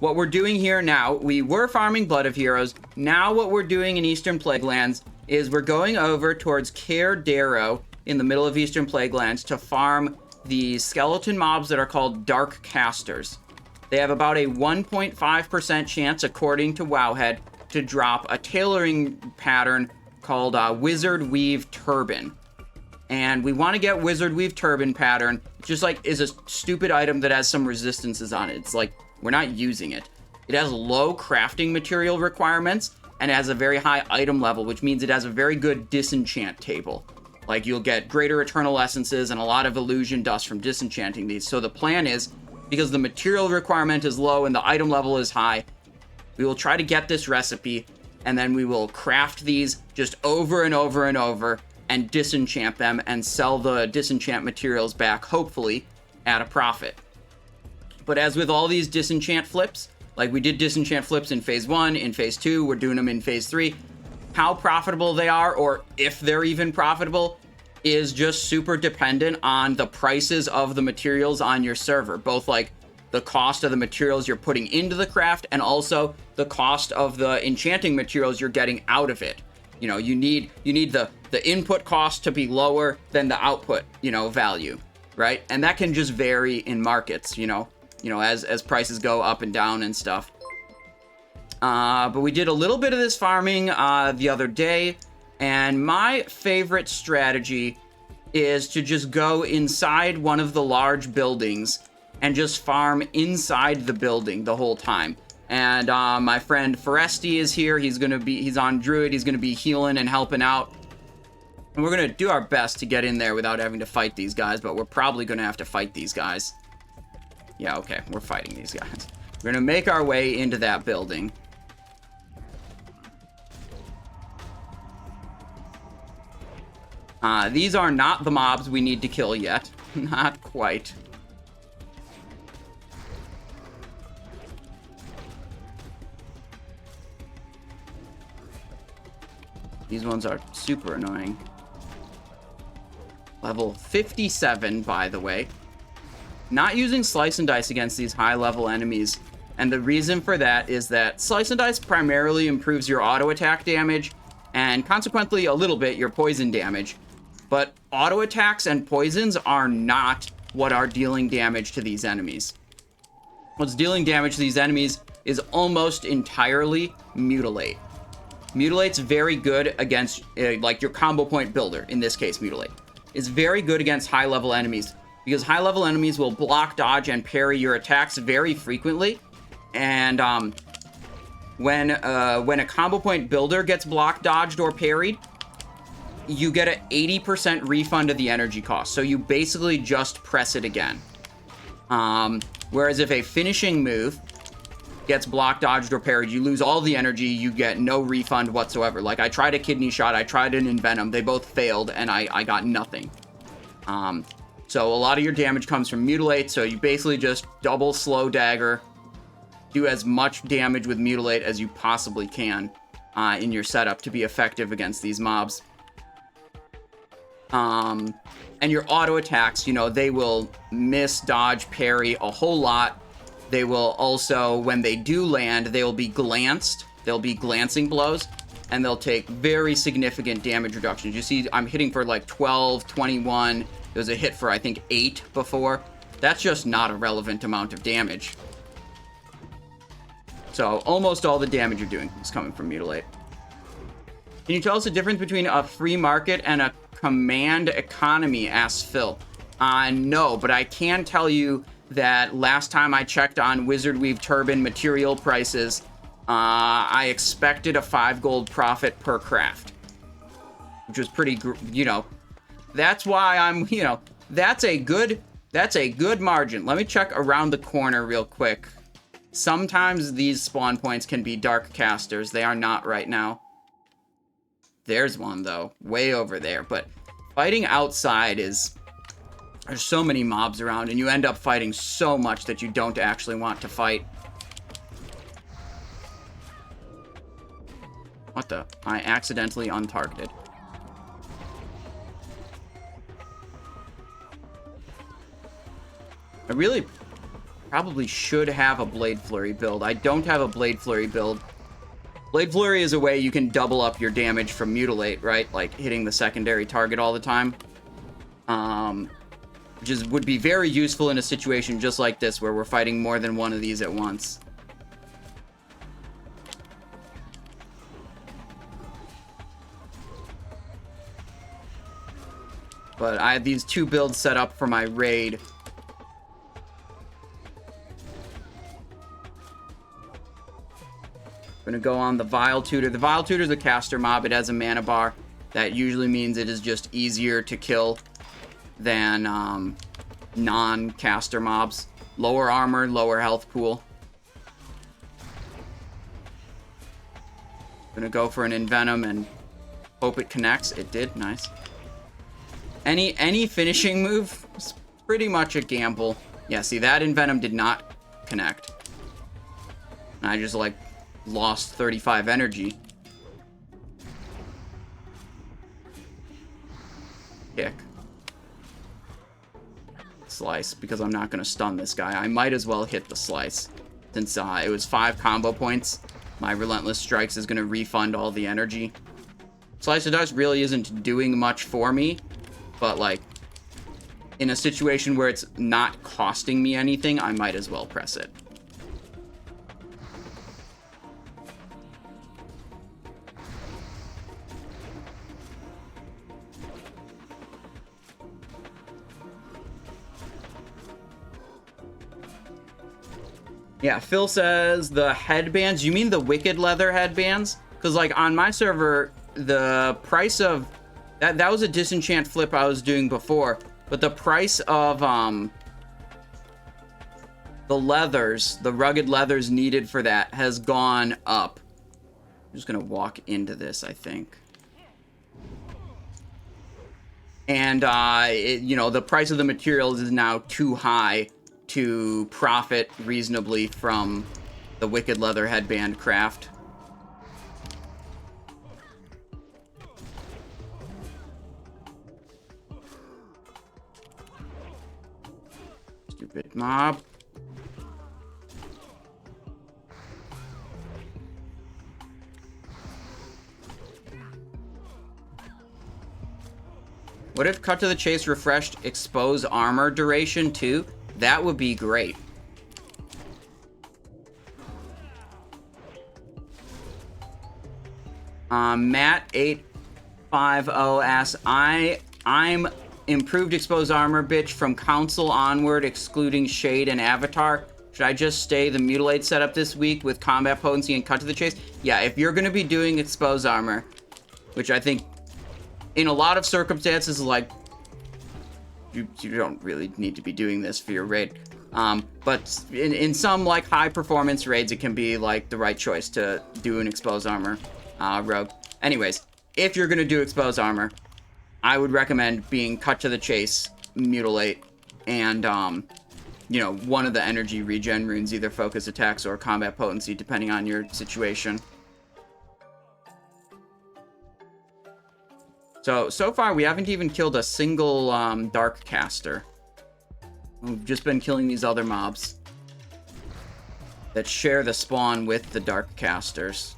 what we're doing here now, we were farming Blood of Heroes. Now what we're doing in Eastern Plaguelands is we're going over towards Caer Darrow in the middle of Eastern Plaguelands to farm the skeleton mobs that are called Dark Casters. They have about a 1.5% chance, according to Wowhead, to drop a tailoring pattern called Wizard Weave Turban. And we want to get Wizard Weave Turban pattern. Just like is a stupid item that has some resistances on it. It's like we're not using it. It has low crafting material requirements and it has a very high item level, which means it has a very good disenchant table. Like you'll get greater eternal essences and a lot of illusion dust from disenchanting these. So the plan is, because the material requirement is low and the item level is high, we will try to get this recipe and then we will craft these just over and over and over and disenchant them and sell the disenchant materials back, hopefully, at a profit. But as with all these disenchant flips, like we did disenchant flips in Phase 1, in Phase 2, we're doing them in Phase 3, how profitable they are, or if they're even profitable, is just super dependent on the prices of the materials on your server, both like the cost of the materials you're putting into the craft and also the cost of the enchanting materials you're getting out of it. You know, you need the input cost to be lower than the output, value, right? And that can just vary in markets, as prices go up and down and stuff. But we did a little bit of this farming the other day, and my favorite strategy is to just go inside one of the large buildings and just farm inside the building the whole time. And my friend Foresti is here. He's on Druid. He's gonna be healing and helping out. And we're gonna do our best to get in there without having to fight these guys, but we're probably gonna have to fight these guys. Yeah, okay, we're fighting these guys. We're gonna make our way into that building. These are not the mobs we need to kill yet. Not quite. These ones are super annoying. Level 57, by the way. Not using Slice and Dice against these high-level enemies. And the reason for that is that Slice and Dice primarily improves your auto attack damage, and consequently a little bit your poison damage. But auto attacks and poisons are not what are dealing damage to these enemies. What's dealing damage to these enemies is almost entirely Mutilate. Mutilate's very good against, like, your combo point builder, in this case, Mutilate. Is very good against high-level enemies, because high-level enemies will block, dodge, and parry your attacks very frequently, and when a combo point builder gets blocked, dodged, or parried, you get an 80% refund of the energy cost, so you basically just press it again. Whereas if a finishing move gets blocked, dodged, or parried, you lose all the energy, you get no refund whatsoever. Like, I tried a kidney shot, I tried an envenom, they both failed, and I got nothing. So a lot of your damage comes from Mutilate, so you basically just double slow dagger, do as much damage with Mutilate as you possibly can in your setup to be effective against these mobs. And your auto attacks, they will miss, dodge, parry a whole lot. They will also, when they do land, they will be glanced. They'll be glancing blows, and they'll take very significant damage reductions. You see, I'm hitting for like 12, 21. There was a hit for, I think, 8 before. That's just not a relevant amount of damage. So almost all the damage you're doing is coming from Mutilate. Can you tell us the difference between a free market and a command economy? Asks Phil. No, but I can tell you that last time I checked on Wizard Weave Turban material prices, I expected a 5 gold profit per craft, which was pretty, that's why I'm, that's a good margin. Let me check around the corner real quick. Sometimes these spawn points can be Dark Casters. They are not right now. There's one, though, way over there. But fighting outside is... There's so many mobs around, and you end up fighting so much that you don't actually want to fight. What the? I accidentally untargeted. Probably should have a Blade Flurry build. I don't have a Blade Flurry build. Blade Flurry is a way you can double up your damage from Mutilate, right? Like hitting the secondary target all the time. Which would be very useful in a situation just like this where we're fighting more than one of these at once. But I have these 2 builds set up for my raid. I'm gonna go on the Vile Tutor. The Vile Tutor is a caster mob. It has a mana bar. That usually means it is just easier to kill than non-caster mobs. Lower armor, lower health pool. Gonna go for an Envenom and hope it connects. It did, nice. Any finishing move is pretty much a gamble. Yeah, see, that Envenom did not connect. And I just, like, lost 35 energy. Kick. Slice, because I'm not going to stun this guy. I might as well hit the slice. Since it was 5 combo points, my Relentless Strikes is going to refund all the energy. Slice of Dice really isn't doing much for me, but, like, in a situation where it's not costing me anything, I might as well press it. Yeah, Phil says the headbands. You mean the Wicked Leather headbands? Because, like, on my server, the price of... That was a disenchant flip I was doing before. But the price of the leathers, the rugged leathers needed for that has gone up. I'm just going to walk into this, I think. And, you know, the price of the materials is now too high to profit reasonably from the Wicked Leather headband craft. Stupid mob. What if Cut to the Chase refreshed expose armor duration too? That would be great. Matt850 asks, I'm improved exposed armor bitch from Council onward, excluding Shade and Avatar. Should I just stay the Mutilate setup this week with combat potency and Cut to the Chase? Yeah, if you're going to be doing exposed armor, which I think in a lot of circumstances, like, you don't really need to be doing this for your raid. But in some, like, high-performance raids, it can be, like, the right choice to do an exposed armor rogue. Anyways, if you're going to do exposed armor, I would recommend being Cut to the Chase, Mutilate, and, you know, one of the energy regen runes, either focus attacks or combat potency, depending on your situation. So far, we haven't even killed a single Dark Caster. We've just been killing these other mobs that share the spawn with the Dark Casters.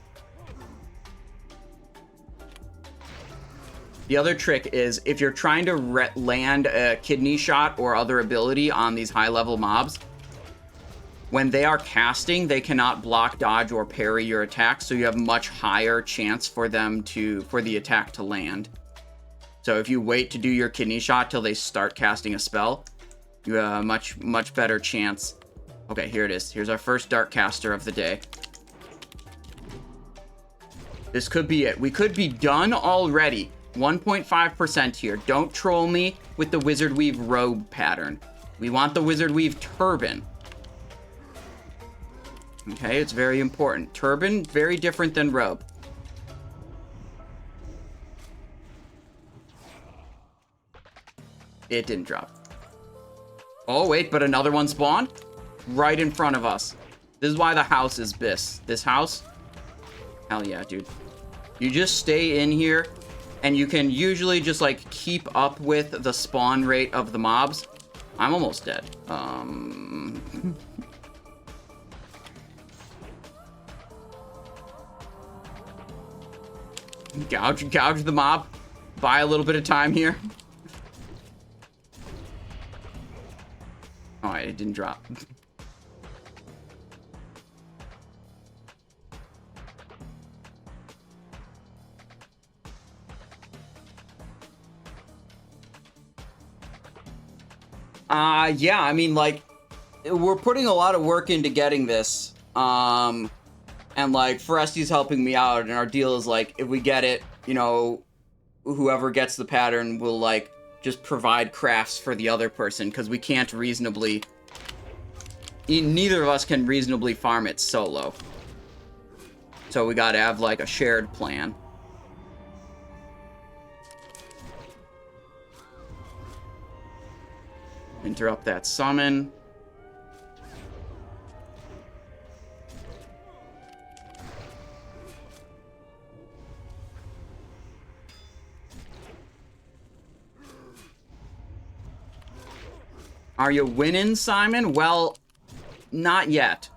The other trick is, if you're trying to land a kidney shot or other ability on these high-level mobs, when they are casting, they cannot block, dodge, or parry your attack, so you have much higher chance for the attack to land. So if you wait to do your kidney shot till they start casting a spell, you have a much better chance. Okay, here it is. Here's our first Dark Caster of the day. This could be it. We could be done already. 1.5% here. Don't troll me with the Wizard Weave robe pattern. We want the Wizard Weave turban. Okay, it's very important. Turban, very different than robe. It didn't drop. Oh, wait, but another one spawned? Right in front of us. This is why the house is BIS. This house? Hell yeah, dude. You just stay in here, and you can usually just, like, keep up with the spawn rate of the mobs. I'm almost dead. Gouge the mob. Buy a little bit of time here. Oh, it didn't drop. Yeah, I mean, like, we're putting a lot of work into getting this. And, like, Foresti's helping me out, and our deal is, like, if we get it, you know, whoever gets the pattern will, like, just provide crafts for the other person, because we can't reasonably... Neither of us can reasonably farm it solo. So we gotta have, like, a shared plan. Interrupt that summon. Are you winning, Simon? Well, not yet.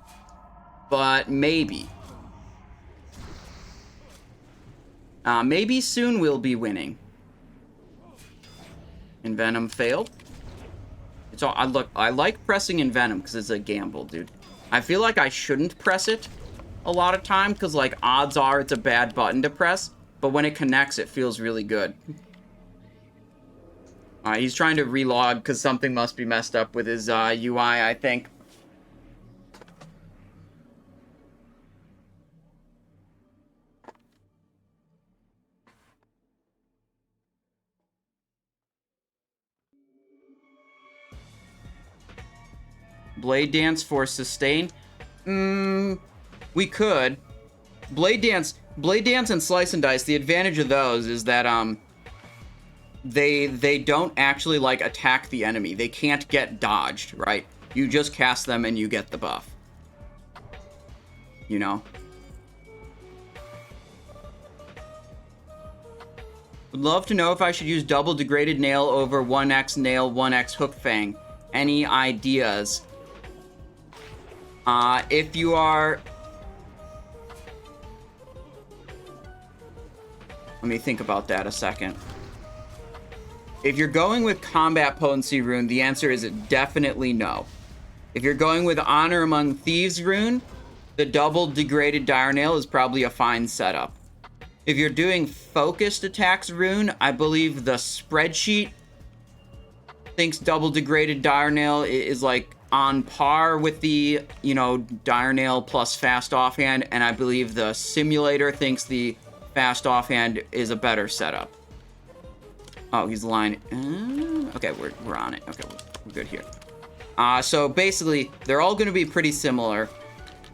But maybe. Maybe soon we'll be winning. Envenom failed. It's all, I like pressing Envenom because it's a gamble, dude. I feel like I shouldn't press it a lot of time because, like, odds are it's a bad button to press. But when it connects, it feels really good. He's trying to relog because something must be messed up with his UI, I think. Blade Dance for sustain? We could. Blade Dance and Slice and Dice, the advantage of those is that, they don't actually, like, attack the enemy. They can't get dodged, right? You just cast them and you get the buff. You know? Would love to know if I should use double degraded nail over 1x nail, 1x hook fang. Any ideas? If you are... Let me think about that a second. If you're going with Combat Potency Rune, the answer is definitely no. If you're going with Honor Among Thieves Rune, the double degraded Dire Nail is probably a fine setup. If you're doing Focused Attacks Rune, I believe the spreadsheet thinks double degraded Dire Nail is, like, on par with the, you know, Dire Nail plus Fast Offhand, and I believe the simulator thinks the Fast Offhand is a better setup. Oh, he's lying. Okay, we're on it. Okay, we're good here. So basically, they're all going to be pretty similar.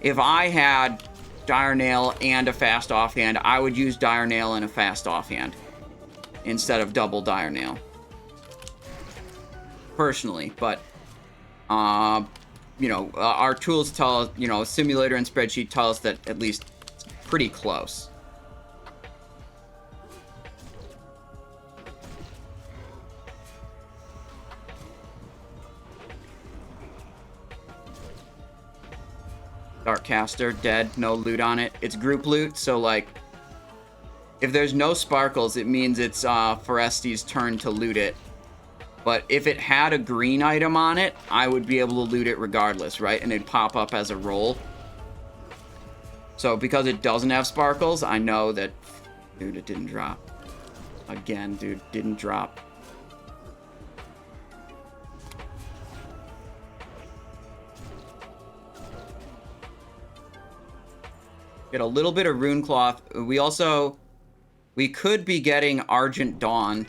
If I had Dire Nail and a Fast Offhand, I would use Dire Nail and a Fast Offhand instead of double Dire Nail. Personally, but, you know, our tools tell us, you know, simulator and spreadsheet tell us that at least it's pretty close. Darkcaster, dead, no loot on it. It's group loot, so, like, if there's no sparkles, it means it's Foresti's turn to loot it. But if it had a green item on it, I would be able to loot it regardless, right? And it'd pop up as a roll. So because it doesn't have sparkles, I know that... Dude, it didn't drop. Again, dude, didn't drop. Get a little bit of rune cloth. We could be getting Argent Dawn.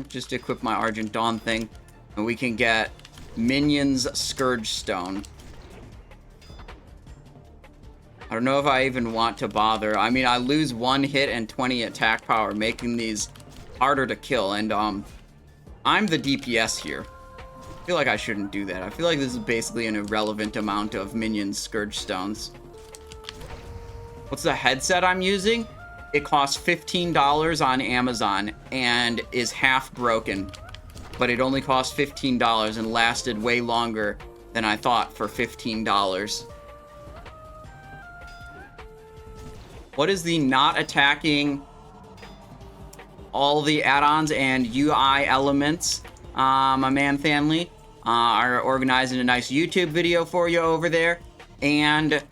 Just equip my Argent Dawn thing. And we can get Minions Scourge Stone. I don't know if I even want to bother. I mean, I lose 1 hit and 20 attack power, making these harder to kill. And, I'm the DPS here. I feel like I shouldn't do that. I feel like this is basically an irrelevant amount of Minions Scourge Stones. What's the headset I'm using? It costs $15 on Amazon and is half broken. But it only cost $15 and lasted way longer than I thought for $15. What is the not attacking all the add-ons and UI elements? My man Thanley are organizing a nice YouTube video for you over there. And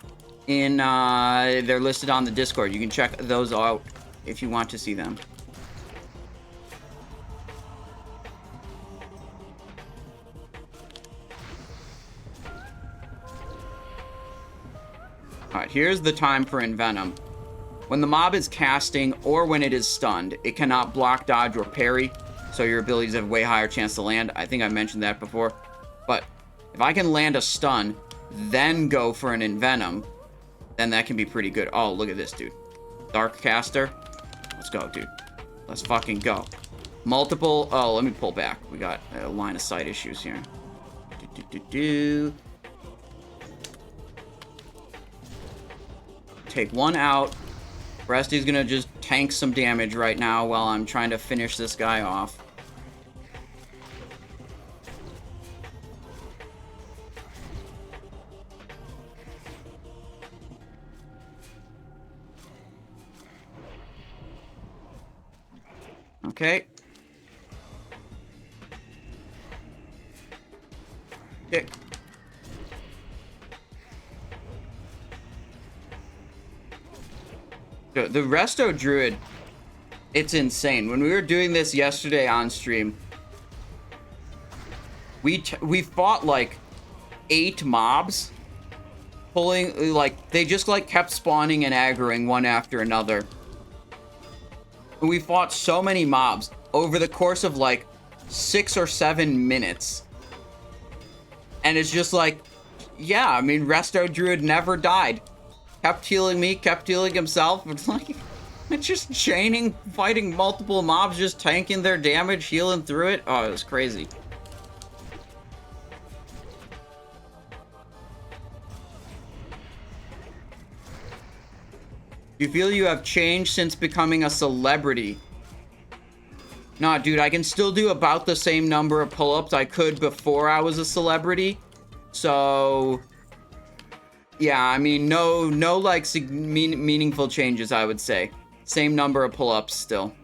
they're listed on the Discord. You can check those out if you want to see them. Alright, here's the time for Envenom. When the mob is casting or when it is stunned, it cannot block, dodge, or parry, so your abilities have a way higher chance to land. I think I mentioned that before. But if I can land a stun, then go for an Envenom, then that can be pretty good. Oh, look at this, dude. Dark Caster. Let's go, dude. Let's fucking go. Multiple... Oh, let me pull back. We got line of sight issues here. Take one out. Bresty's gonna just tank some damage right now while I'm trying to finish this guy off. Okay. Kick. The Resto Druid, it's insane. When we were doing this yesterday on stream, we fought like 8 mobs, pulling, like, they just like kept spawning and aggroing one after another. And we fought so many mobs over the course of like 6 or 7 minutes. And it's just like, yeah, I mean, Resto Druid never died. Kept healing me, kept healing himself. It's like, it's just chaining, fighting multiple mobs, just tanking their damage, healing through it. Oh, it was crazy. You feel you have changed since becoming a celebrity? Nah, dude, I can still do about the same number of pull-ups I could before I was a celebrity. So... yeah, I mean, no like, meaningful changes, I would say. Same number of pull-ups still.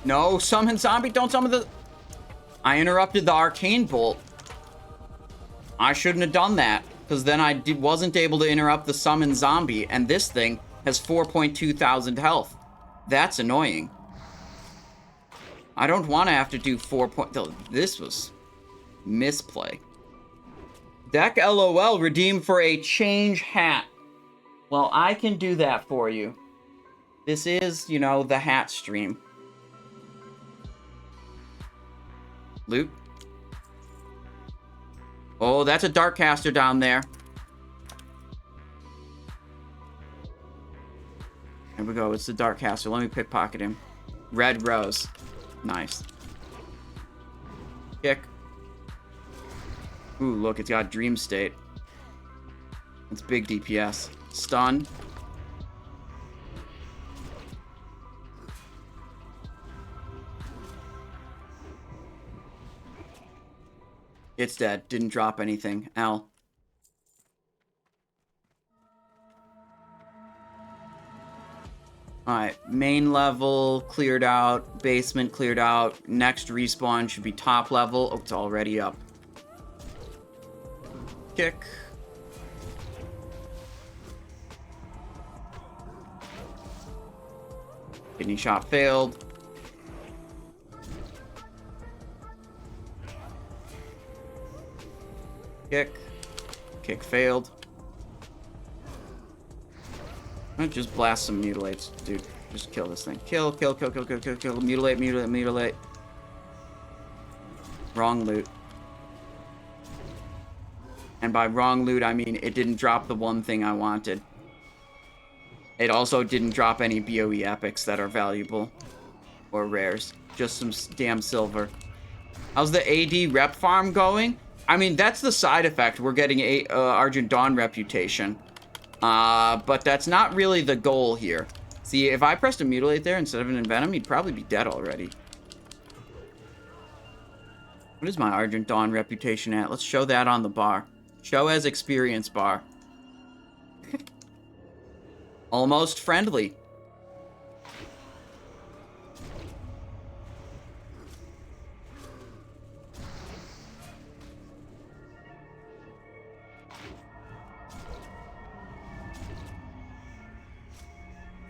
No, summon zombie, don't summon the... I interrupted the arcane bolt. I shouldn't have done that, because then I wasn't able to interrupt the summon zombie, and this thing has 4.2 thousand health. That's annoying. I don't want to have to do 4 point... This was misplay. Deck LOL redeemed for a change hat. Well, I can do that for you. This is, you know, the hat stream. Loot. Oh, that's a Dark Caster down there. There we go. It's the Dark Caster. Let me pickpocket him. Red Rose. Nice. Kick. Ooh, look. It's got Dream State. It's big DPS. Stun. It's dead. Didn't drop anything. L. Alright. Main level cleared out. Basement cleared out. Next respawn should be top level. Oh, it's already up. Kick. Kidney shot failed. Kick. Kick failed. I'll just blast some mutilates, dude. Just kill this thing. Kill, kill, kill, kill, kill, kill, kill. Mutilate, mutilate, mutilate. Wrong loot. And by wrong loot, I mean it didn't drop the one thing I wanted. It also didn't drop any BOE epics that are valuable. Or rares. Just some damn silver. How's the AD rep farm going? I mean, that's the side effect. We're getting a Argent Dawn reputation. But that's not really the goal here. See, if I pressed a mutilate there instead of an envenom, he'd probably be dead already. What is my Argent Dawn reputation at? Let's show that on the bar. Show as experience bar. Almost friendly.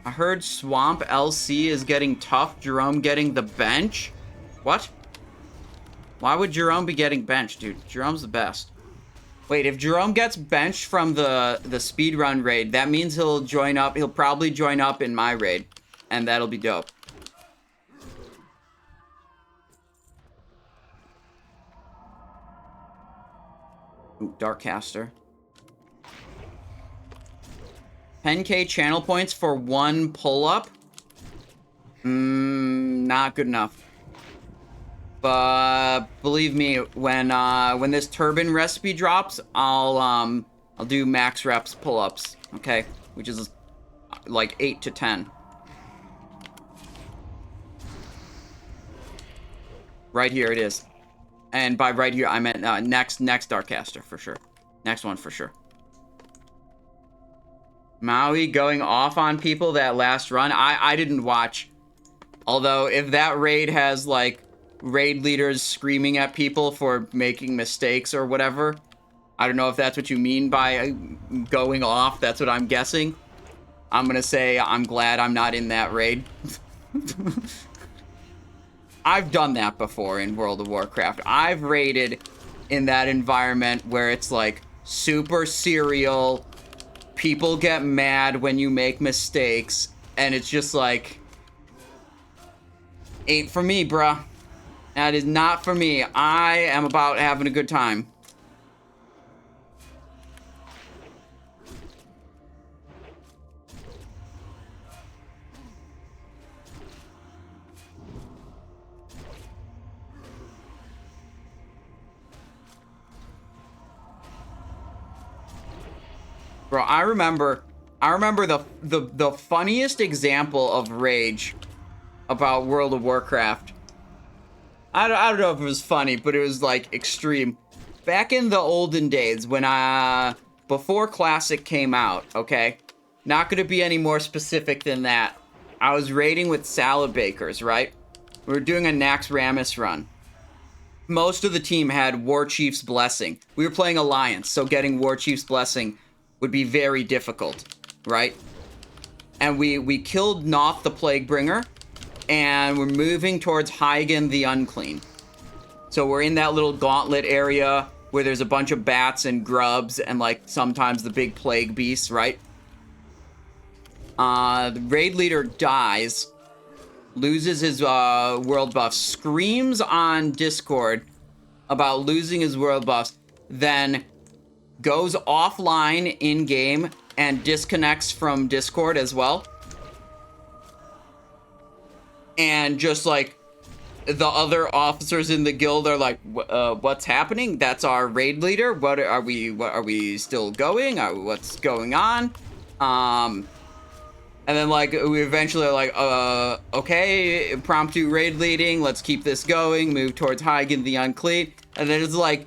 I heard Swamp LC is getting tough. Jerome getting the bench? What? Why would Jerome be getting benched, dude? Jerome's the best. Wait, if Jerome gets benched from the speedrun raid, that means he'll join up. He'll probably join up in my raid. And that'll be dope. Ooh, Darkcaster. 10k channel points for one pull-up? Not good enough. But believe me, when this turban recipe drops, I'll do max reps pull-ups, okay? Which is like 8 to 10. Right here it is. And by right here, I meant next Darkcaster for sure. Next one for sure. Maui going off on people that last run. I didn't watch. Although, if that raid has, like, raid leaders screaming at people for making mistakes or whatever, I don't know if that's what you mean by going off. That's what I'm guessing. I'm gonna say I'm glad I'm not in that raid. I've done that before in World of Warcraft. I've raided in that environment where it's, like, super serial. People get mad when you make mistakes, and it's just like, ain't for me, bruh. That is not for me. I am about having a good time. Bro, I remember the funniest example of rage about World of Warcraft. I don't know if it was funny, but it was like extreme. Back in the olden days when before Classic came out, okay? Not gonna be any more specific than that. I was raiding with Salad Bakers, right? We were doing a Nax Ramus run. Most of the team had War Chief's Blessing. We were playing Alliance, so getting War Chief's Blessing would be very difficult, right? And we killed Noth the Plaguebringer, and we're moving towards Hygen the Unclean. So we're in that little gauntlet area where there's a bunch of bats and grubs and, like, sometimes the big plague beasts, right? The raid leader dies, loses his world buff, screams on Discord about losing his world buffs, then goes offline in-game and disconnects from Discord as well. And just, like, the other officers in the guild are like, what's happening? That's our raid leader? What are we still going? What's going on? And then, like, we eventually are like, okay, impromptu raid leading, let's keep this going, move towards Hygen the Unclean. And then it's like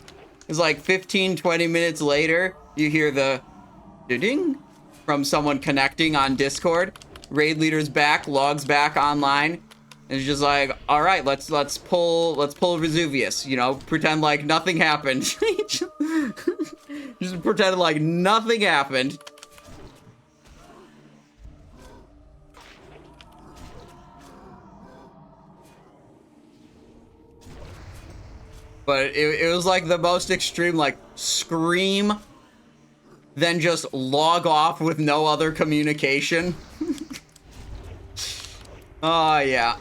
15, 20 minutes later, you hear the ding from someone connecting on Discord. Raid leader's back, logs back online. And it's just like, all right, let's pull Vesuvius, you know, pretend like nothing happened. Just pretend like nothing happened. But it was like the most extreme, like, scream, then just log off with no other communication. Oh, yeah.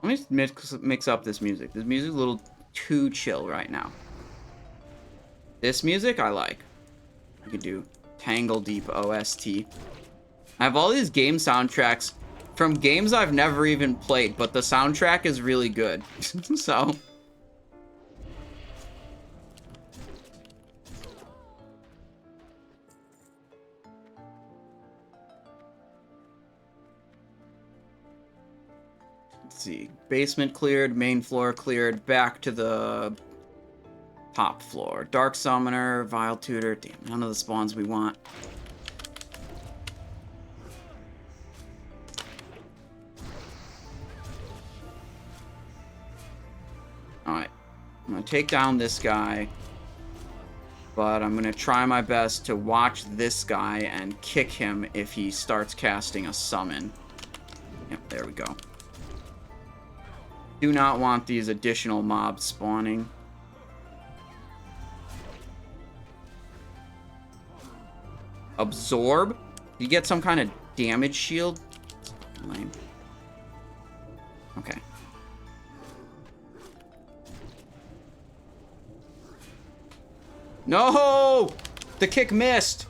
Let me mix up this music. This music's a little too chill right now. This music I like. I could do Tangle Deep OST. I have all these game soundtracks from games I've never even played, but the soundtrack is really good. So... let's see. Basement cleared, main floor cleared, back to the top floor. Dark Summoner, Vile Tutor. Damn, none of the spawns we want. Alright. I'm gonna take down this guy. But I'm gonna try my best to watch this guy and kick him if he starts casting a summon. Yep, there we go. Do not want these additional mobs spawning. Absorb? You get some kind of damage shield? Lame. Okay. No! The kick missed!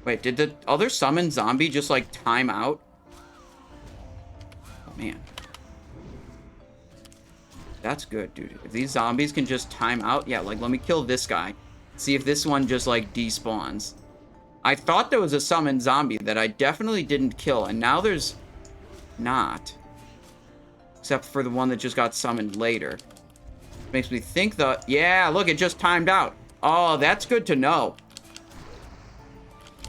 Wait, did the other summon zombie just, like, time out? Oh, man. That's good, dude. If these zombies can just time out... Yeah, like, let me kill this guy. See if this one just, like, despawns. I thought there was a summoned zombie that I definitely didn't kill, and now there's not. Except for the one that just got summoned later. Makes me think the... Yeah, look, it just timed out. Oh, that's good to know.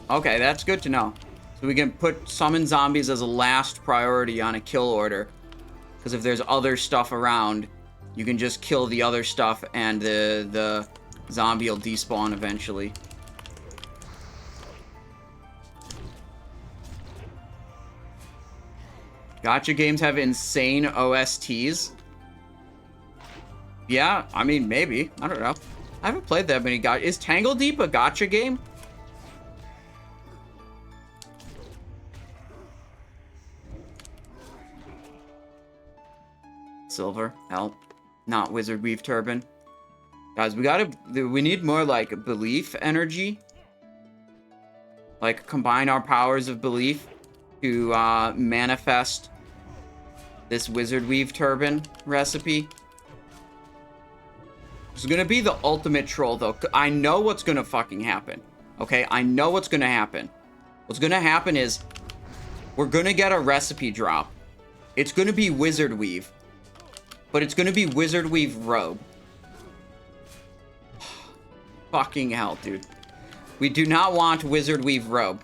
Okay, that's good to know. So we can put summon zombies as a last priority on a kill order. Because if there's other stuff around, you can just kill the other stuff and the zombie will despawn eventually. Gacha games have insane OSTs. Yeah, I mean, maybe. I don't know. I haven't played that many gacha. Is Tangle Deep a gacha game? Silver. Hell. Not Wizard Weave Turban. Guys, we need more, like, belief energy. Like, combine our powers of belief to, manifest this Wizard Weave Turban recipe. It's gonna be the ultimate troll, though. I know what's gonna fucking happen. Okay? I know what's gonna happen. What's gonna happen is we're gonna get a recipe drop. It's gonna be Wizard Weave. But it's gonna be Wizard Weave Robe. Fucking hell, dude. We do not want Wizard Weave Robe.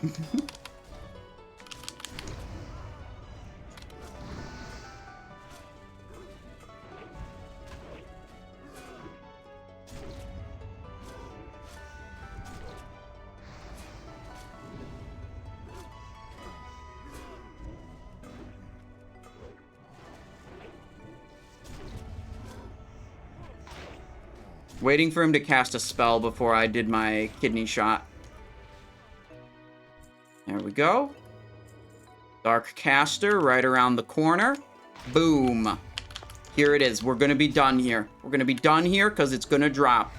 Waiting for him to cast a spell before I did my kidney shot. There we go. Dark Caster right around the corner. Boom. Here it is. We're going to be done here. We're going to be done here because it's going to drop.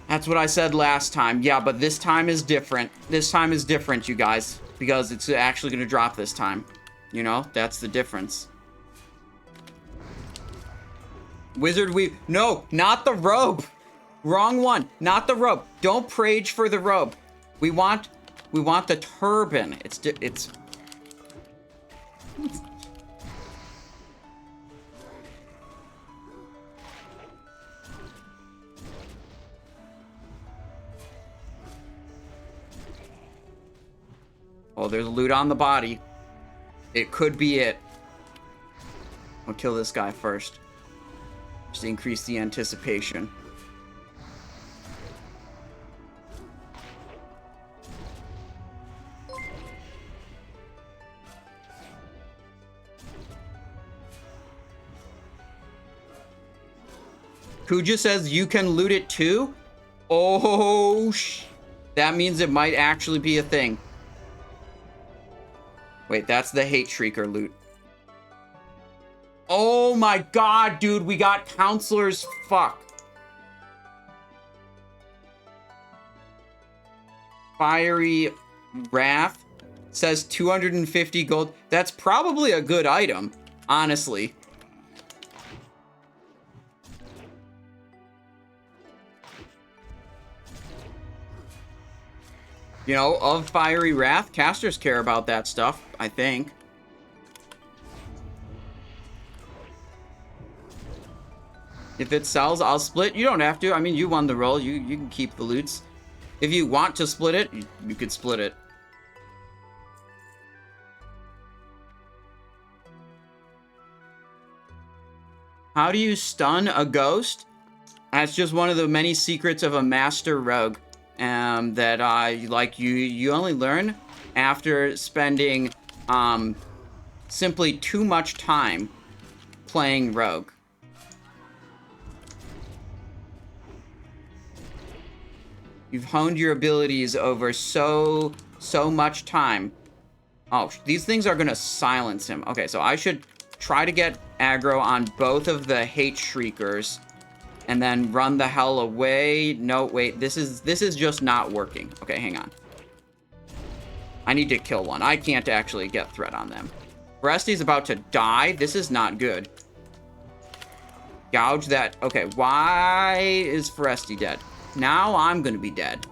That's what I said last time. Yeah, but this time is different. This time is different, you guys. Because it's actually going to drop this time. You know, that's the difference. Wizard Weave. No, not the robe. Wrong one. Not the robe. Don't prage for the robe. We want the turban. It's Oh, there's loot on the body. It could be it. I'll kill this guy first. Just to increase the anticipation. Kuja says you can loot it too? Oh, that means it might actually be a thing. Wait, that's the Hate Shrieker loot. Oh my god, dude, we got Counselor's Fuck. Fiery Wrath says 250 gold. That's probably a good item, honestly. You know, of Fiery Wrath, casters care about that stuff, I think. If it sells, I'll split. You don't have to. I mean, you won the roll. You can keep the loots. If you want to split it, you could split it. How do you stun a ghost? That's just one of the many secrets of a master rogue. That like you only learn after spending simply too much time playing rogue. You've honed your abilities over so much time. Oh, these things are gonna silence him. Okay, so I should try to get aggro on both of the Hate Shriekers and then run the hell away. No, wait, this is just not working. Okay, hang on. I need to kill one. I can't actually get threat on them. Foresty's about to die. This is not good. Gouge that. Okay, why is Foresty dead? Now I'm gonna be dead.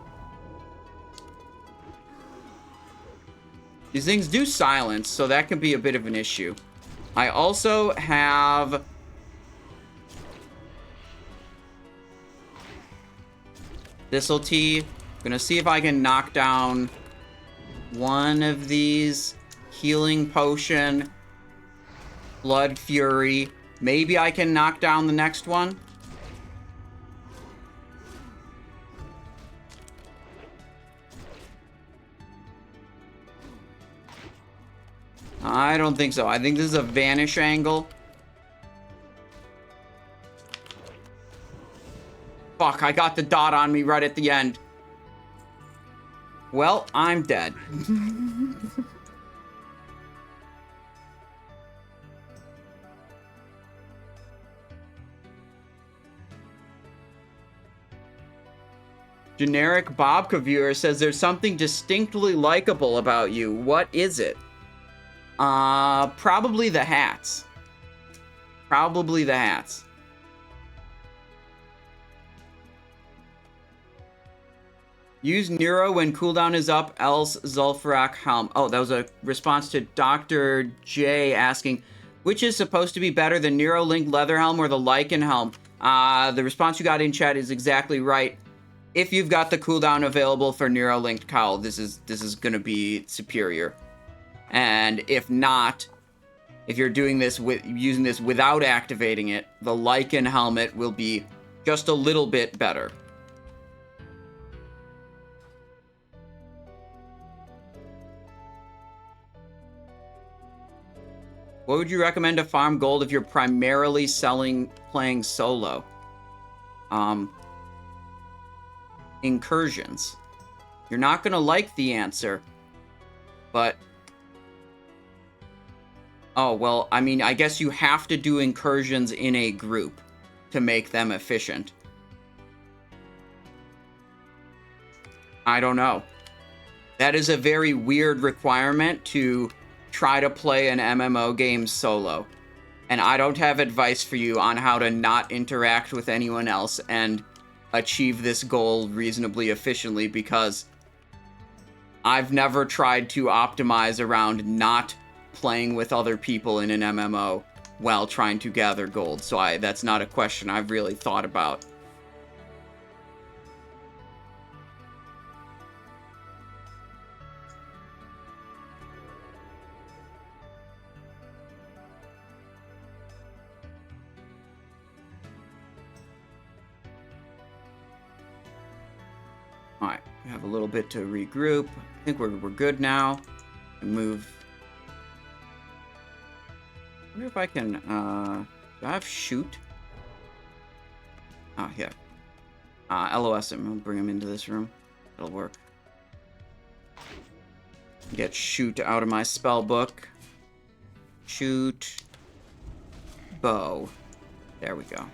These things do silence, so that can be a bit of an issue. I also have Thistlety. Gonna see if I can knock down one of these. Healing Potion. Blood Fury. Maybe I can knock down the next one. I don't think so. I think this is a vanish angle. Fuck, I got the dot on me right at the end. Well, I'm dead. Generic Bobka viewer says there's something distinctly likable about you. What is it? Probably the hats. Probably the hats. Use Neuro when cooldown is up, else Zul'Farrak Helm. Oh, that was a response to Dr. J asking, which is supposed to be better, the Neuro-linked Leather Helm or the Lycan Helm? The response you got in chat is exactly right. If you've got the cooldown available for Neuro-linked Cowl, this is gonna be superior. And if not, if you're doing this using this without activating it, the Lycan helmet will be just a little bit better. What would you recommend to farm gold if you're primarily playing solo? Incursions. You're not gonna like the answer, but oh, well, I mean, I guess you have to do incursions in a group to make them efficient. I don't know. That is a very weird requirement to try to play an MMO game solo. And I don't have advice for you on how to not interact with anyone else and achieve this goal reasonably efficiently, because I've never tried to optimize around not playing with other people in an MMO while trying to gather gold. So that's not a question I've really thought about. Alright, we have a little bit to regroup. I think we're good now. And move. I wonder if I can, do I have shoot? Oh, yeah. LOS him. I'll bring him into this room. It'll work. Get shoot out of my spell book. Shoot. Bow. There we go.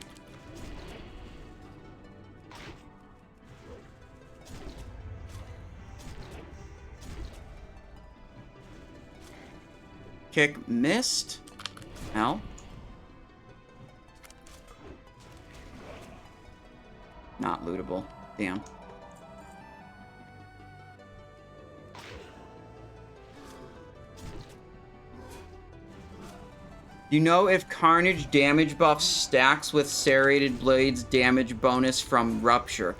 Kick missed. Hell. Not lootable. Damn. You know if Carnage damage buff stacks with Serrated Blades damage bonus from Rupture?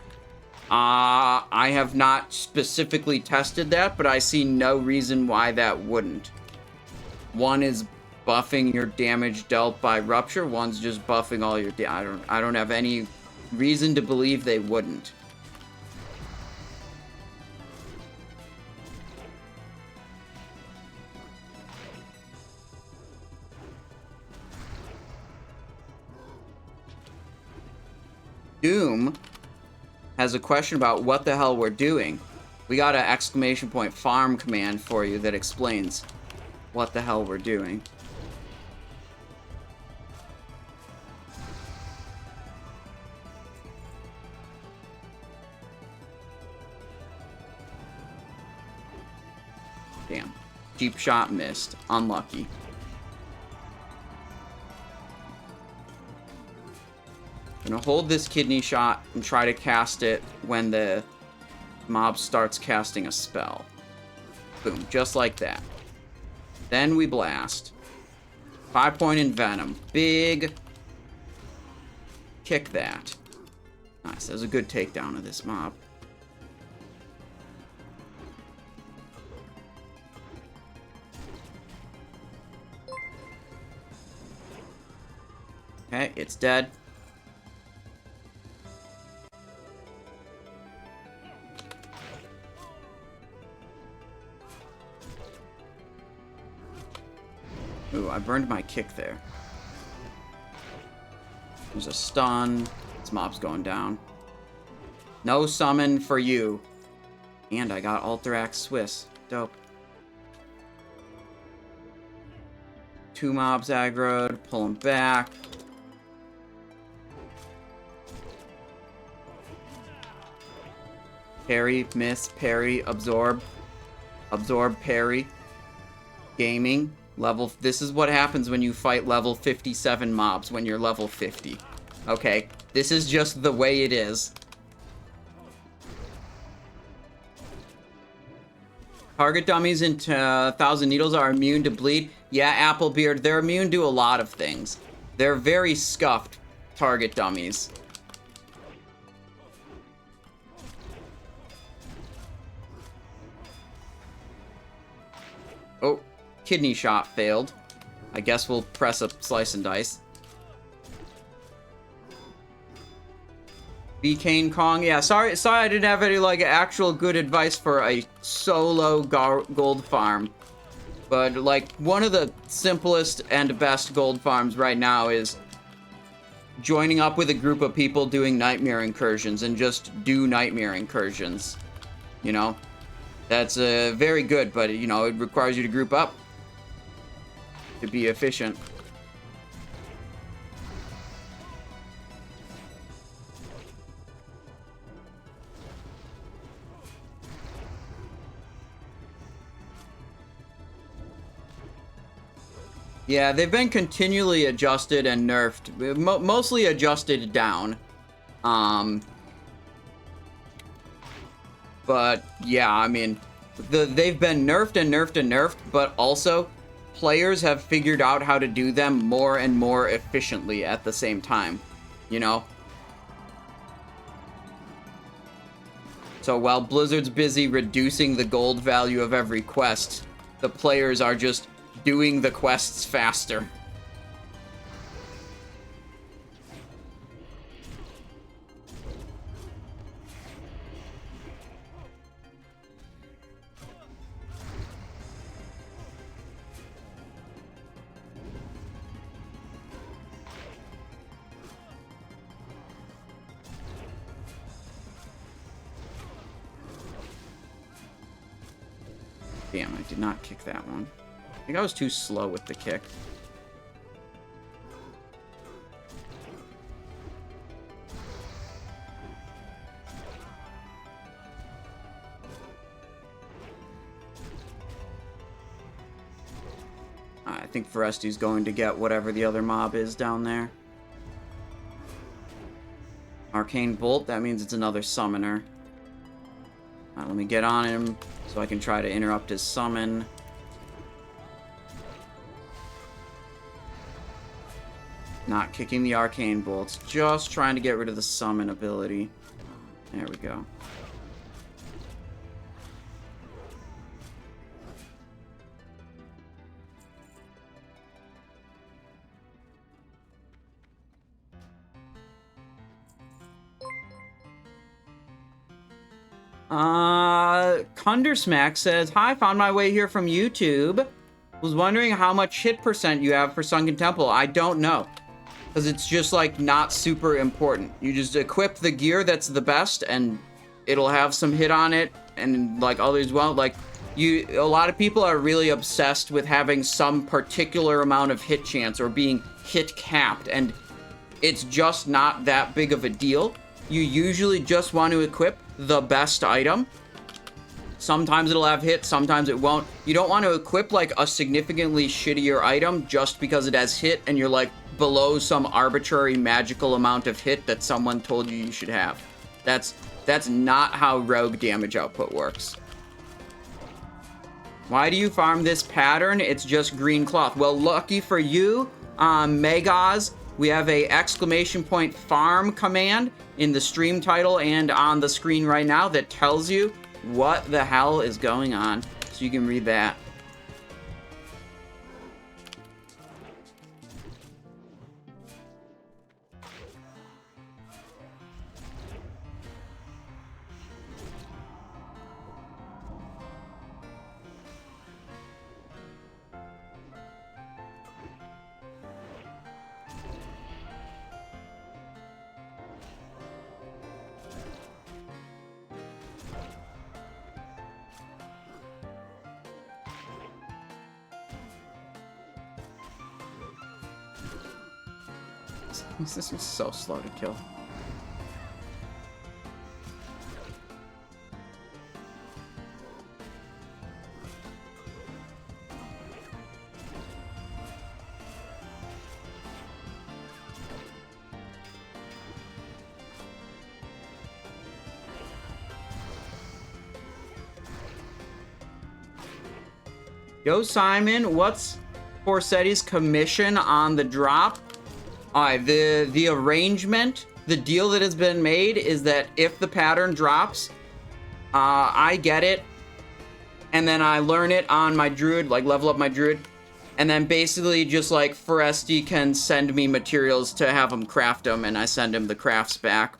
I have not specifically tested that, but I see no reason why that wouldn't. One is buffing your damage dealt by Rupture, one's just buffing all your I don't have any reason to believe they wouldn't. Doom has a question about what the hell we're doing. We got an exclamation point farm command for you that explains what the hell we're doing. Damn. Deep shot missed. Unlucky. I'm gonna hold this kidney shot and try to cast it when the mob starts casting a spell. Boom, just like that. Then we blast. 5-point Envenom. Big. Kick that. Nice, that was a good takedown of this mob. Okay, it's dead. Ooh, I burned my kick there. There's a stun. This mob's going down. No summon for you. And I got Alterac Swiss. Dope. 2 mobs aggroed. Pull them back. Parry, miss, parry, absorb. Absorb, parry. Gaming. Level. This is what happens when you fight level 57 mobs when you're level 50. Okay, this is just the way it is. Target dummies in 1,000 Needles are immune to bleed. Yeah, Applebeard, they're immune to a lot of things. They're very scuffed target dummies. Oh. Kidney shot failed. I guess we'll press a slice and dice. Kane Kong. Yeah, sorry I didn't have any, like, actual good advice for a solo gold farm. But, like, one of the simplest and best gold farms right now is joining up with a group of people doing nightmare incursions and just do nightmare incursions. You know? That's very good, but, you know, it requires you to group up to be efficient. Yeah, they've been continually adjusted and nerfed. Mostly adjusted down. But, yeah, I mean, they've been nerfed and nerfed and nerfed, but also players have figured out how to do them more and more efficiently at the same time, you know? So while Blizzard's busy reducing the gold value of every quest, the players are just doing the quests faster. Damn, I did not kick that one. I think I was too slow with the kick. I think Foresti's going to get whatever the other mob is down there. Arcane Bolt, that means it's another summoner. Let me get on him so I can try to interrupt his summon. Not kicking the Arcane Bolts, just trying to get rid of the summon ability. There we go. Kundersmack says, "Hi, found my way here from YouTube. Was wondering how much hit percent you have for Sunken Temple. I don't know. Because it's just, like, not super important. You just equip the gear that's the best, and it'll have some hit on it, and, like, others won't. Like, a lot of people are really obsessed with having some particular amount of hit chance or being hit capped, and it's just not that big of a deal. You usually just want to equip the best item. Sometimes it'll have hit, sometimes it won't. You don't want to equip, like, a significantly shittier item just because it has hit and you're, like, below some arbitrary magical amount of hit that someone told you should have. That's not how rogue damage output works. Why do you farm this pattern? It's just green cloth. Well, lucky for you, Megaz, we have a ! farm command in the stream title and on the screen right now that tells you what the hell is going on. So you can read that. This is so slow to kill. Yo, Simon, what's Forseti's commission on the drop? Alright, the arrangement, the deal that has been made is that if the pattern drops, I get it, and then I learn it on my druid, like level up my druid, and then basically just like Foresti can send me materials to have him craft them, and I send him the crafts back.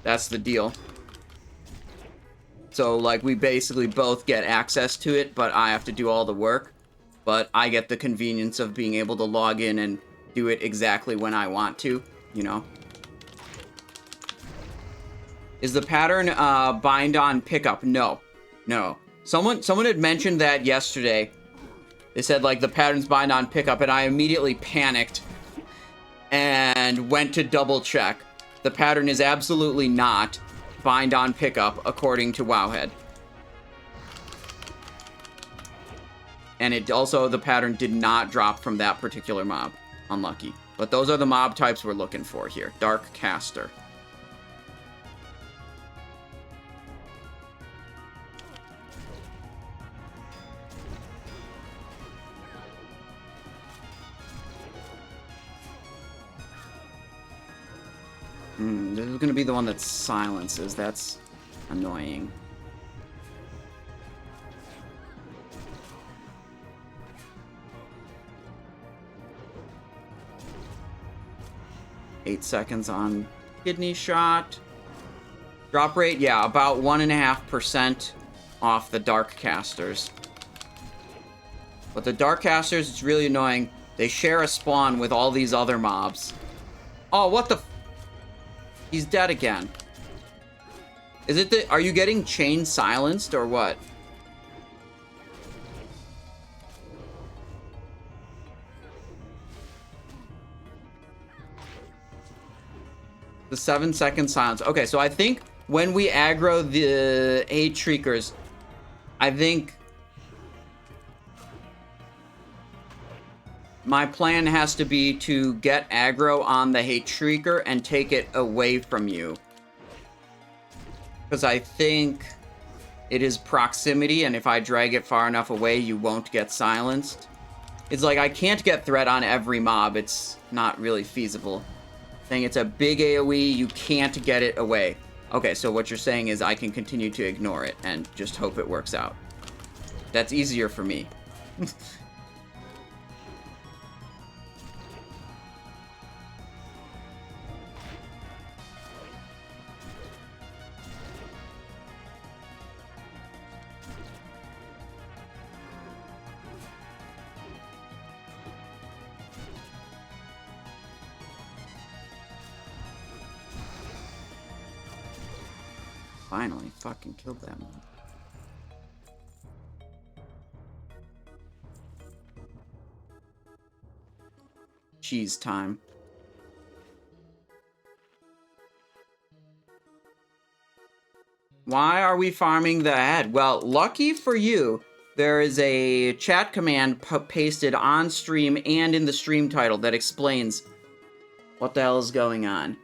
That's the deal. So like we basically both get access to it, but I have to do all the work, but I get the convenience of being able to log in and do it exactly when I want to, you know. Is the pattern bind on pickup? No. Someone had mentioned that yesterday. They said like the pattern's bind on pickup, and I immediately panicked and went to double check. The pattern is absolutely not bind on pickup according to Wowhead. And it also, the pattern did not drop from that particular mob. Unlucky. But those are the mob types we're looking for here. Dark Caster. This is going to be the one that silences. That's annoying. Eight seconds on kidney shot. Drop rate, yeah, about 1.5% off the Dark Casters. But the Dark Casters, it's really annoying. They share a spawn with all these other mobs. Oh, what the f— He's dead again. Is it the— are you getting chain silenced or what? The 7-second silence. Okay, so I think when we aggro the 8 Shriekers, I think my plan has to be to get aggro on the Hate Shrieker and take it away from you. Because I think it is proximity, and if I drag it far enough away, you won't get silenced. It's like, I can't get threat on every mob. It's not really feasible. Saying it's a big AoE, you can't get it away. Okay, so what you're saying is I can continue to ignore it and just hope it works out. That's easier for me. Finally, fucking killed that one. Cheese time. Why are we farming the head? Well, lucky for you, there is a chat command pasted on stream and in the stream title that explains what the hell is going on.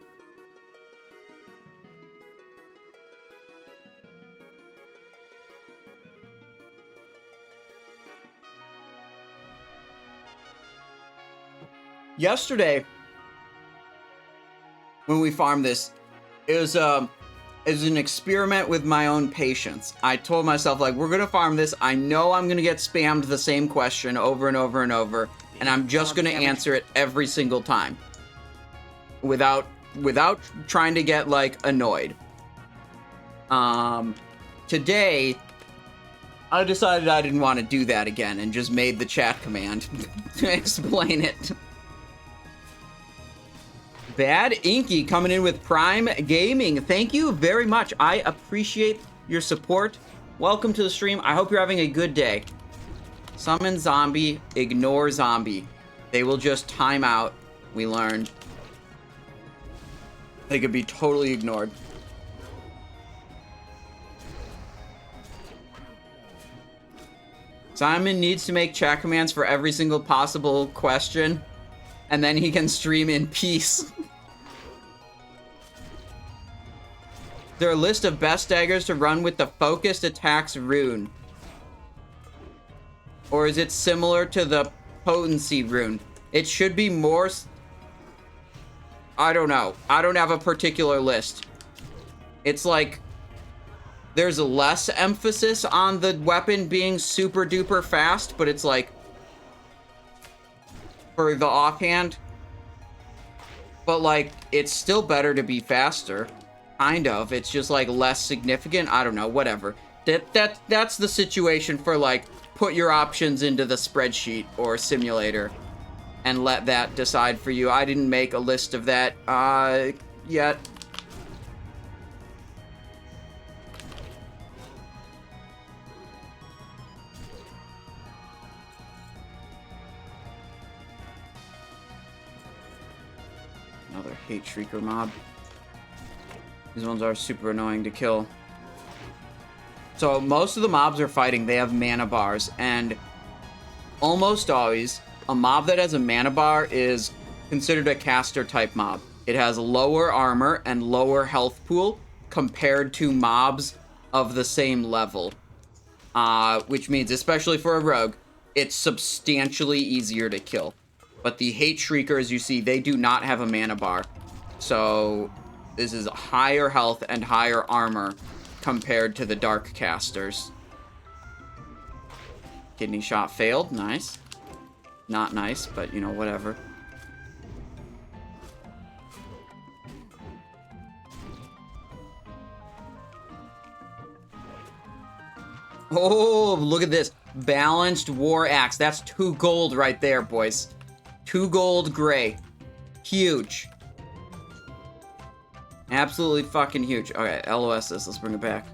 Yesterday, when we farmed this, it was an experiment with my own patience. I told myself, like, we're gonna farm this. I know I'm gonna get spammed the same question over and over and over, and I'm just gonna answer it every single time, without trying to get like annoyed. Today, I decided I didn't want to do that again, and just made the chat command to explain it. Bad Inky coming in with Prime Gaming. Thank you very much. I appreciate your support. Welcome to the stream. I hope you're having a good day. Summon zombie, ignore zombie. They will just time out, we learned. They could be totally ignored. Simon needs to make chat commands for every single possible question, and then he can stream in peace. Is there a list of best daggers to run with the focused attacks rune? Or is it similar to the potency rune? It should be more... I don't know. I don't have a particular list. It's like... there's less emphasis on the weapon being super duper fast, but it's like... for the offhand. But like, it's still better to be faster. Kind of. It's just like less significant. I don't know. Whatever. That's the situation for like, put your options into the spreadsheet or simulator and let that decide for you. I didn't make a list of that yet. Another Hate Shrieker mob. These ones are super annoying to kill. So most of the mobs are fighting, they have mana bars, and almost always a mob that has a mana bar is considered a caster type mob. It has lower armor and lower health pool compared to mobs of the same level. Which means, especially for a rogue, it's substantially easier to kill. But the Hate Shriekers, you see, they do not have a mana bar. So this is higher health and higher armor compared to the Dark Casters. Kidney shot failed. Nice. Not nice, but, you know, whatever. Oh, look at this. Balanced War Axe. That's 2 gold right there, boys. 2 gold gray. Huge. Absolutely fucking huge. Okay, LOS this. Let's bring it back.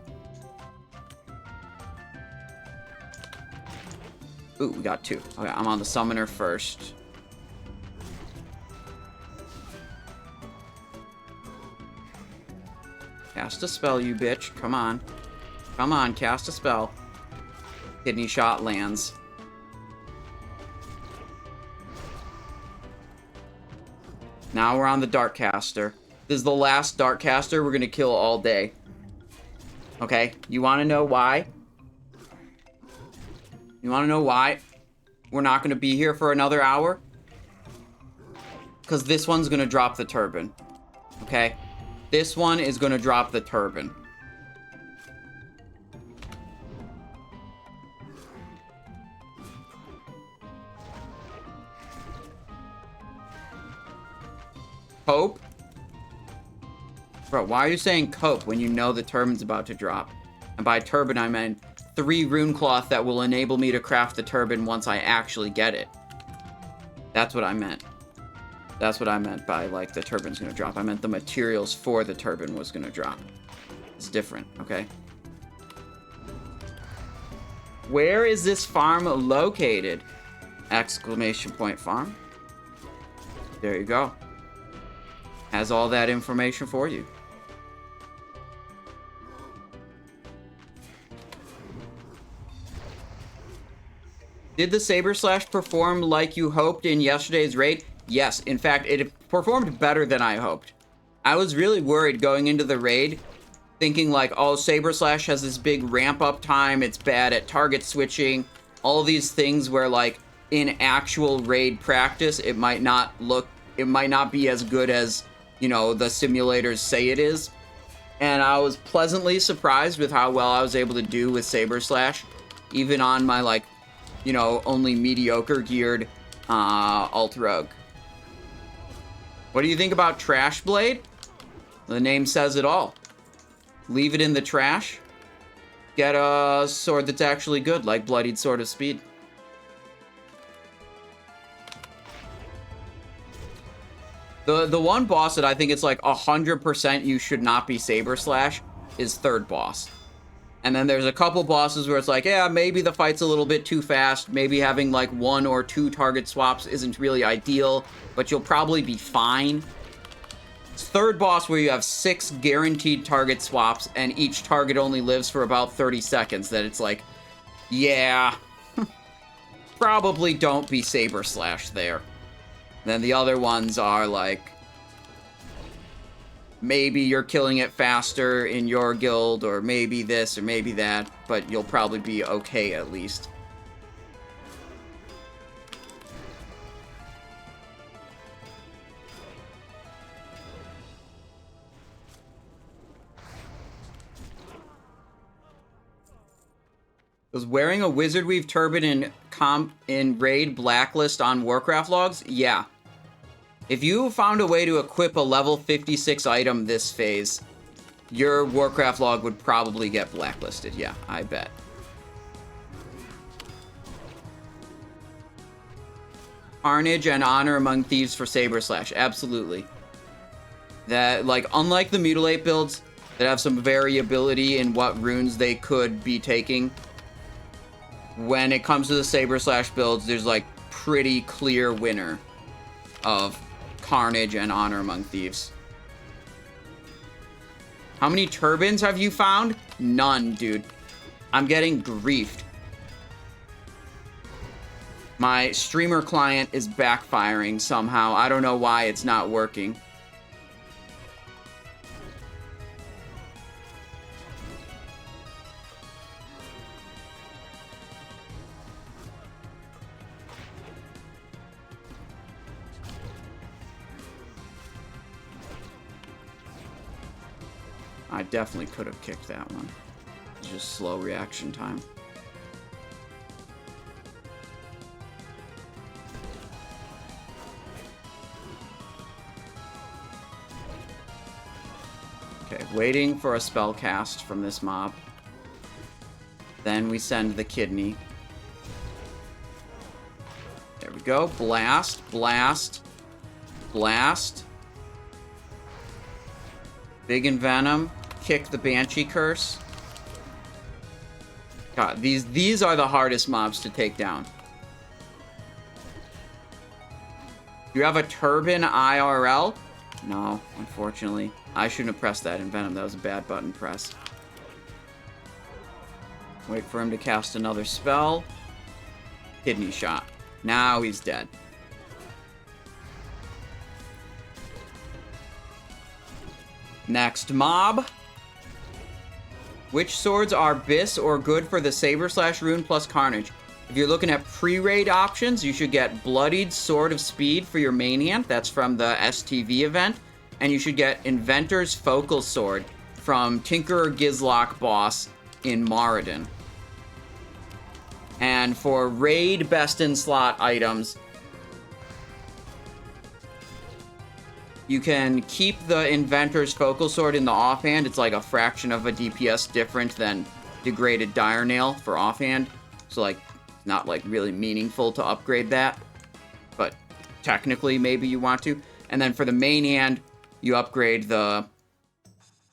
Ooh, we got 2. Okay, I'm on the summoner first. Cast a spell, you bitch. Come on. Come on, cast a spell. Kidney shot lands. Now we're on the Darkcaster. This is the last Darkcaster we're going to kill all day. Okay, you want to know why? You want to know why we're not going to be here for another hour? Because this one's going to drop the turban. Okay? This one is going to drop the turban. Cope? Bro, why are you saying cope when you know the turban's about to drop? And by turban, I meant 3 rune cloth that will enable me to craft the turban once I actually get it. That's what I meant. That's what I meant by, like, the turban's gonna drop. I meant the materials for the turban was gonna drop. It's different, okay? Where is this farm located? Exclamation point farm. There you go. Has all that information for you. Did the Saber Slash perform like you hoped in yesterday's raid? Yes, in fact, it performed better than I hoped. I was really worried going into the raid, thinking like, oh, Saber Slash has this big ramp up time, it's bad at target switching, all these things where like in actual raid practice, it might not be as good as, you know, the simulators say it is. And I was pleasantly surprised with how well I was able to do with Saber Slash, even on my like, you know, only mediocre geared Alt Rogue. What do you think about Trash Blade? The name says it all. Leave it in the trash. Get a sword that's actually good, like Bloodied Sword of Speed. The one boss that I think it's like 100% you should not be Saber Slash is third boss. And then there's a couple bosses where it's like, yeah, maybe the fight's a little bit too fast. Maybe having like 1 or 2 target swaps isn't really ideal, but you'll probably be fine. It's third boss where you have 6 guaranteed target swaps and each target only lives for about 30 seconds. That it's like, yeah, probably don't be Saber Slash there. Then the other ones are like, maybe you're killing it faster in your guild, or maybe this, or maybe that, but you'll probably be okay at least. Was wearing a Wizard Weave turban in Raid Blacklist on Warcraft logs? Yeah. If you found a way to equip a level 56 item this phase, your Warcraft log would probably get blacklisted. Yeah, I bet. Carnage and Honor Among Thieves for Saber Slash. Absolutely. That, like, unlike the Mutilate builds that have some variability in what runes they could be taking, when it comes to the Saber Slash builds, there's, like, pretty clear winner of Carnage and Honor Among Thieves. How many turbans have you found? None, dude. I'm getting griefed. My streamer client is backfiring somehow. I don't know why it's not working. I definitely could have kicked that one. It's just slow reaction time. Okay, waiting for a spell cast from this mob. Then we send the kidney. There we go. Blast, blast, blast. Big Envenom. Kick the Banshee Curse. God, these are the hardest mobs to take down. You have a turban IRL? No, unfortunately. I shouldn't have pressed that in Venom. That was a bad button press. Wait for him to cast another spell. Kidney shot. Now he's dead. Next mob. Which swords are bis or good for the Saber Slash rune plus Carnage? If you're looking at pre-raid options, you should get Bloodied Sword of Speed for your main hand. That's from the STV event. And you should get Inventor's Focal Sword from Tinkerer Gizlock boss in Moradin. And for raid best in slot items, you can keep the Inventor's Focal Sword in the offhand. It's like a fraction of a DPS different than Degraded Dire Nail for offhand. So, like, not, like, really meaningful to upgrade that. But technically, maybe you want to. And then for the main hand, you upgrade the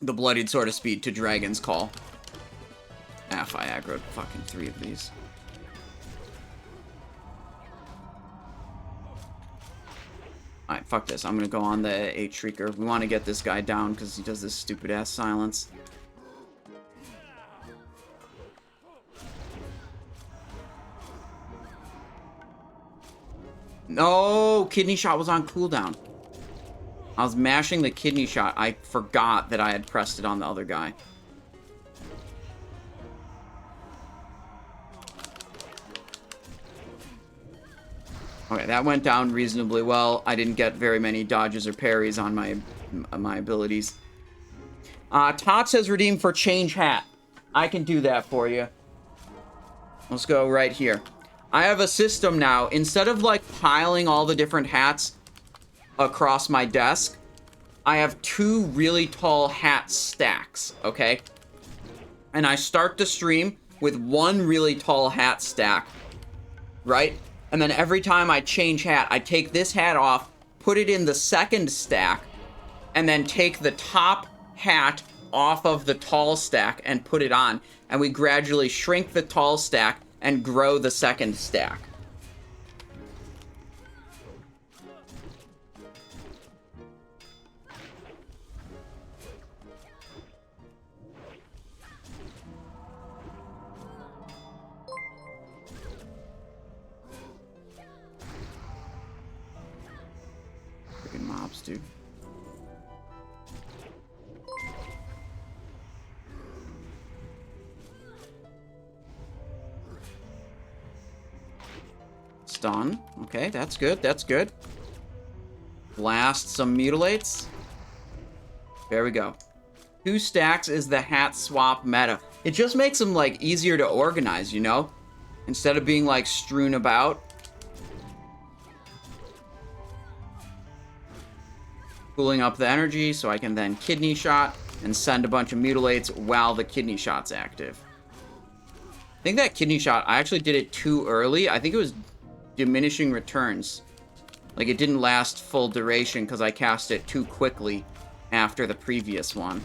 Bloodied Sword of Speed to Dragon's Call. Ah, if I aggroed fucking 3 of these. Alright, fuck this. I'm gonna go on the 8 Shrieker. We want to get this guy down because he does this stupid-ass silence. No! Kidney shot was on cooldown. I was mashing the kidney shot. I forgot that I had pressed it on the other guy. Okay, that went down reasonably well. I didn't get very many dodges or parries on my abilities. Tot says redeem for change hat. I can do that for you. Let's go right here. I have a system now. Instead of, like, piling all the different hats across my desk, I have 2 really tall hat stacks, okay? And I start the stream with 1 really tall hat stack, right? And then every time I change hat, I take this hat off, put it in the second stack, and then take the top hat off of the tall stack and put it on. And we gradually shrink the tall stack and grow the second stack. Freaking mobs, dude. Stun. Okay, that's good. That's good. Blast some mutilates. There we go. 2 stacks is the hat swap meta. It just makes them, like, easier to organize, you know? Instead of being, like, strewn about. Cooling up the energy so I can then kidney shot and send a bunch of mutilates while the kidney shot's active. I think that kidney shot, I actually did it too early. I think it was diminishing returns. Like, it didn't last full duration because I cast it too quickly after the previous one.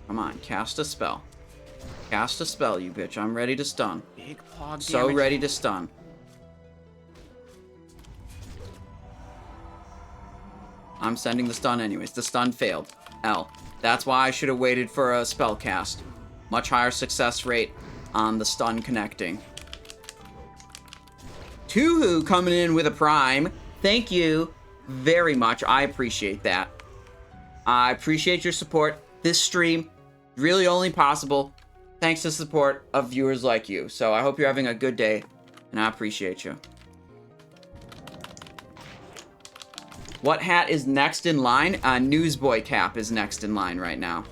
Come on, cast a spell. Cast a spell, you bitch. I'm ready to stun. Big pog So damage. ready to stun. I'm sending the stun anyways. The stun failed. L. That's why I should have waited for a spell cast. Much higher success rate on the stun connecting. Tuhu coming in with a prime. Thank you very much. I appreciate that. I appreciate your support. This stream, really only possible thanks to support of viewers like you. So I hope you're having a good day, and I appreciate you. What hat is next in line? Newsboy cap is next in line right now.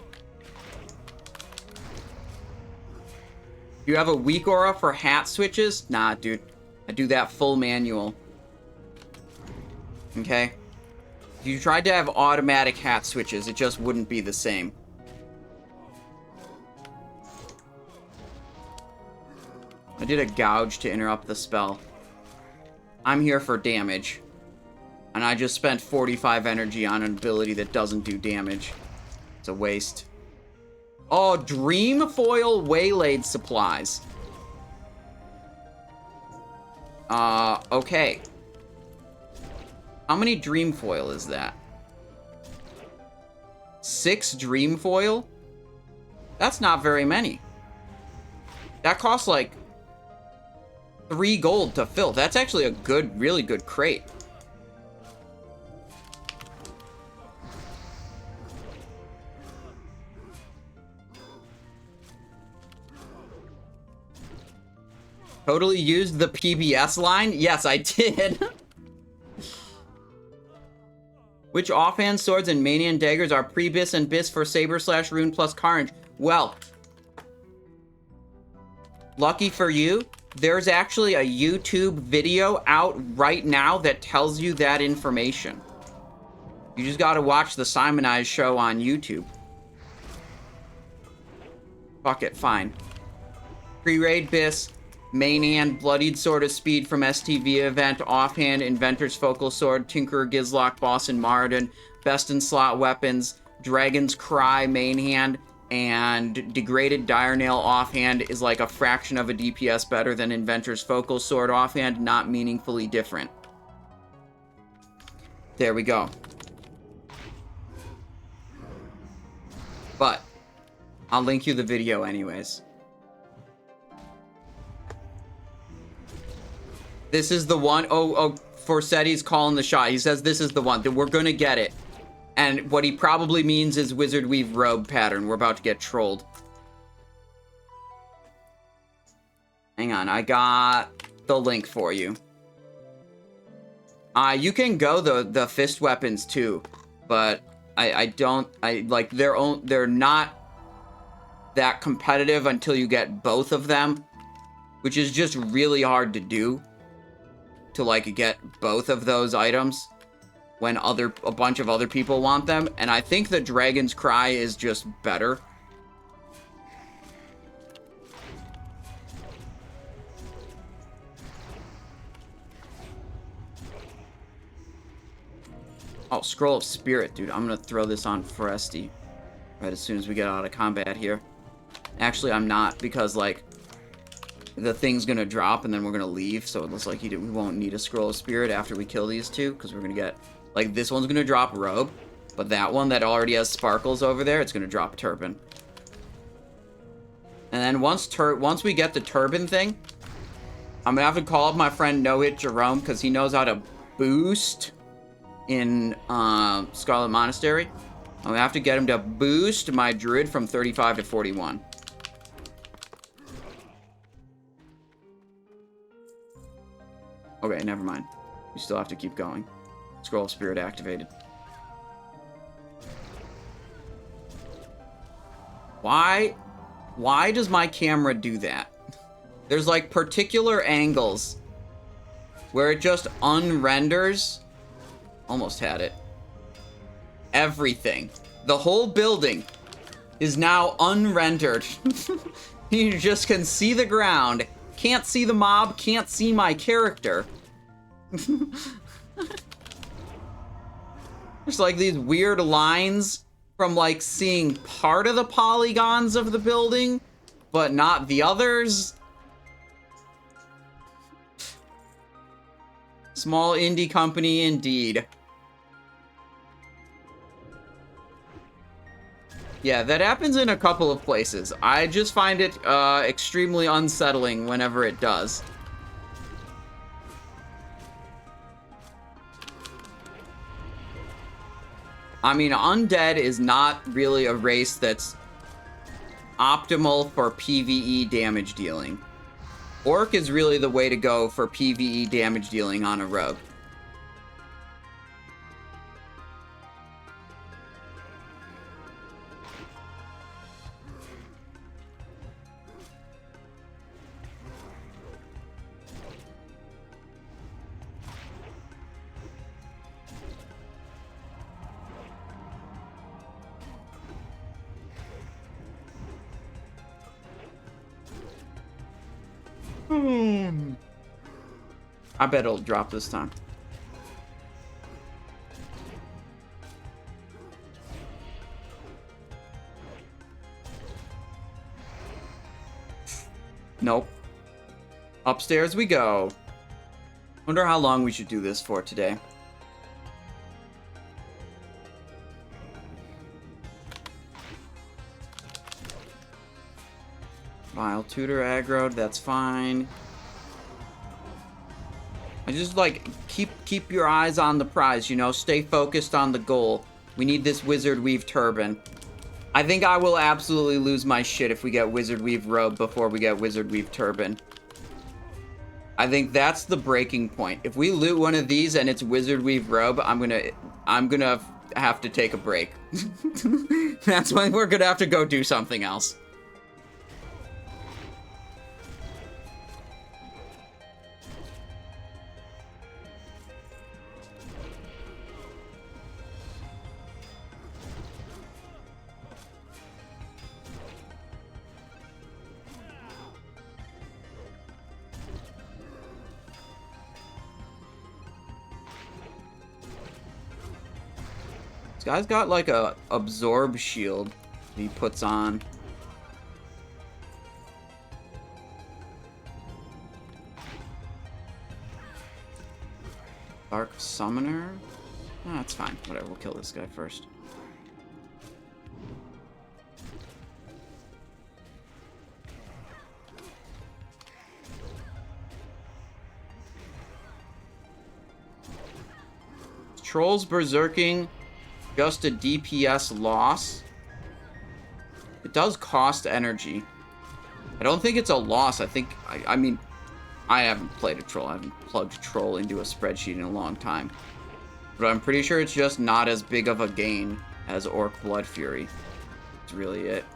Do you have a weak aura for hat switches? Nah, dude. I do that full manual. Okay? If you tried to have automatic hat switches, it just wouldn't be the same. I did a gouge to interrupt the spell. I'm here for damage. And I just spent 45 energy on an ability that doesn't do damage. It's a waste. Oh, Dream Foil Waylaid Supplies. Okay. How many Dream Foil is that? 6 Dream Foil? That's not very many. That costs like 3 gold to fill. That's actually a good, really good crate. Totally used the PBS line? Yes, I did. Which offhand swords and Manian daggers are pre-bis and bis for saber/rune plus carnage? Well, lucky for you, there's actually a YouTube video out right now that tells you that information. You just gotta watch the Simonized show on YouTube. Fuck it, fine. Pre-raid bis, Manian, Bloodied Sword of Speed from STV event, Offhand, Inventor's Focal Sword, Tinkerer Gizlock, Boss in Marden, Best in Slot Weapons, Dragon's Cry, Main Hand, and Degraded Direnail Offhand is like a fraction of a DPS better than Inventor's Focal Sword Offhand, not meaningfully different. There we go. But, I'll link you the video anyways. This is the one. Oh, Forseti's calling the shot. He says this is the one. That we're gonna get it. And what he probably means is Wizard Weave robe pattern. We're about to get trolled. Hang on, I got the link for you. You can go the fist weapons too, but they're not that competitive until you get both of them, which is just really hard to do. To like get both of those items when a bunch of other people want them, and I think the Dragon's Cry is just better. Oh, Scroll of Spirit, dude. I'm gonna throw this on Foresti right as soon as we get out of combat here. Actually, I'm not, because like the thing's gonna drop and then we're gonna leave, so it looks like we won't need a Scroll of Spirit after we kill these two, because we're gonna get, like, this one's gonna drop Robe, but that one that already has sparkles over there, it's gonna drop Turban. And then once we get the Turban thing, I'm gonna have to call up my friend No Hit Jerome, because he knows how to boost in Scarlet Monastery. I'm gonna have to get him to boost my Druid from 35 to 41. Okay, never mind. We still have to keep going. Scroll of Spirit activated. Why does my camera do that? There's like particular angles where it just unrenders. Almost had it. Everything. The whole building is now unrendered. You just can see the ground. Can't see the mob, can't see my character. There's like these weird lines from like seeing part of the polygons of the building, but not the others. Small indie company indeed. Yeah, that happens in a couple of places. I just find it extremely unsettling whenever it does. I mean, Undead is not really a race that's optimal for PvE damage dealing. Orc is really the way to go for PvE damage dealing on a rogue. I bet it'll drop this time. Nope. Upstairs we go. Wonder how long we should do this for today. Vile Tutor aggroed, that's fine. I just like keep your eyes on the prize, you know, stay focused on the goal. We need this Wizard Weave Turban. I think I will absolutely lose my shit if we get Wizard Weave Robe before we get Wizard Weave Turban. I think that's the breaking point. If we loot one of these and it's Wizard Weave Robe, I'm gonna have to take a break. That's when we're gonna have to go do something else. Guy's got like a absorb shield he puts on. Dark Summoner? Oh, that's fine. Whatever, we'll kill this guy first. Trolls Berserking. Just a DPS loss. It does cost energy. I don't think it's a loss. I think, I mean, I haven't played a troll. I haven't plugged a troll into a spreadsheet in a long time. But I'm pretty sure it's just not as big of a gain as Orc Blood Fury. That's really it.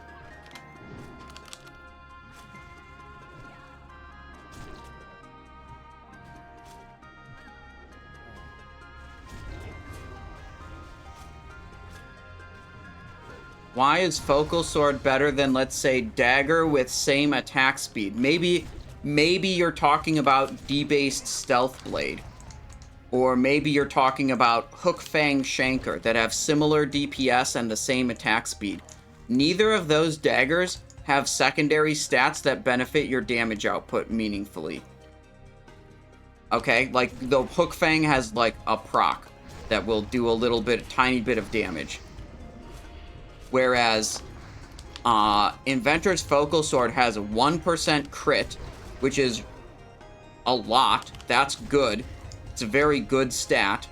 Why is Focal Sword better than, let's say, Dagger with same attack speed? Maybe you're talking about debased Stealth Blade. Or maybe you're talking about Hook Fang Shanker that have similar DPS and the same attack speed. Neither of those daggers have secondary stats that benefit your damage output meaningfully. Okay, like the Hook Fang has like a proc that will do a little bit, tiny bit of damage. Whereas Inventor's Focal Sword has a 1% crit, which is a lot. That's good. It's a very good stat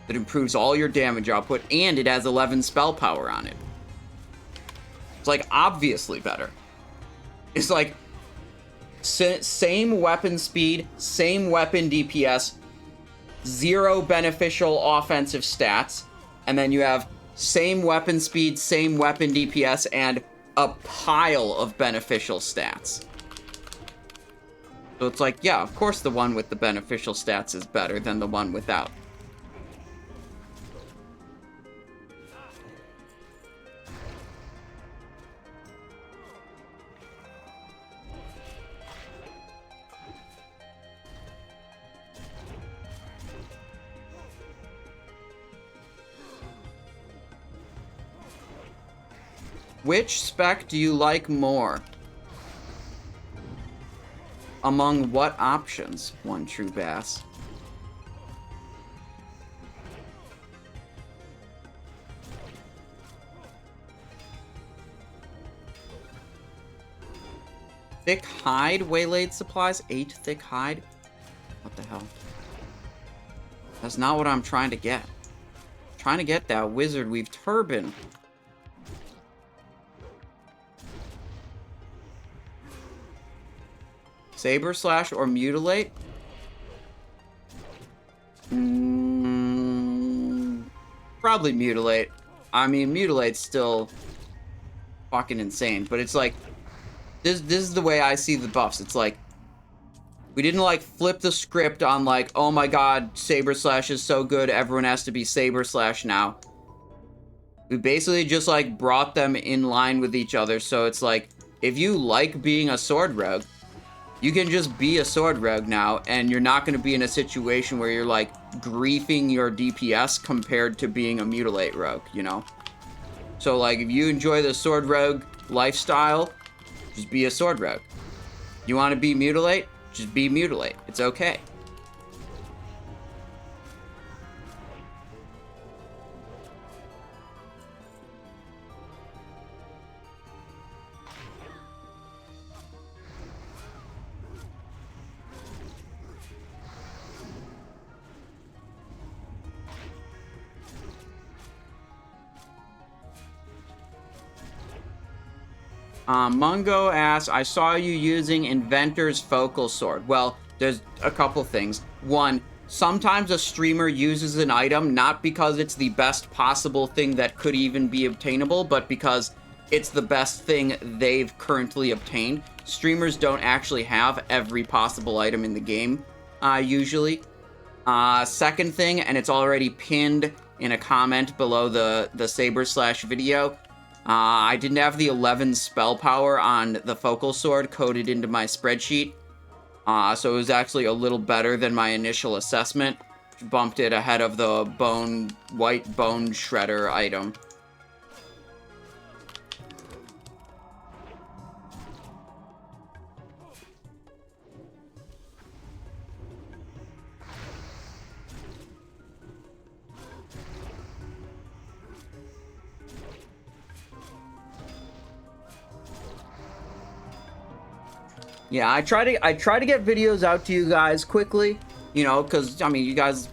that improves all your damage output, and it has 11 spell power on it. It's like obviously better. It's like same weapon speed, same weapon DPS, 0 beneficial offensive stats, and then you have same weapon speed, same weapon DPS, and a pile of beneficial stats. So it's like, yeah, of course the one with the beneficial stats is better than the one without. Which spec do you like more? Among what options? One True Bass. Thick hide waylaid supplies? 8 thick hide? What the hell? That's not what I'm trying to get. I'm trying to get that Wizard Weave Turban. Saber Slash or Mutilate? Probably Mutilate. I mean, Mutilate's still fucking insane, but it's like, this is the way I see the buffs. It's like, we didn't like flip the script on like, oh my god, Saber Slash is so good, everyone has to be Saber Slash now. We basically just like brought them in line with each other, so it's like, if you like being a Sword Rogue, you can just be a Sword Rogue now, and you're not going to be in a situation where you're, like, griefing your DPS compared to being a Mutilate Rogue, you know? So, like, if you enjoy the Sword Rogue lifestyle, just be a Sword Rogue. You want to be Mutilate? Just be Mutilate. It's okay. Mungo asks, I saw you using Inventor's Focal Sword. Well, there's a couple things. One, sometimes a streamer uses an item not because it's the best possible thing that could even be obtainable, but because it's the best thing they've currently obtained. Streamers don't actually have every possible item in the game, usually. Second thing, and it's already pinned in a comment below the Saber/video, I didn't have the 11 spell power on the Focal Sword coded into my spreadsheet, so it was actually a little better than my initial assessment, which bumped it ahead of the white bone shredder item. Yeah, I try to get videos out to you guys quickly, you know, because I mean, you guys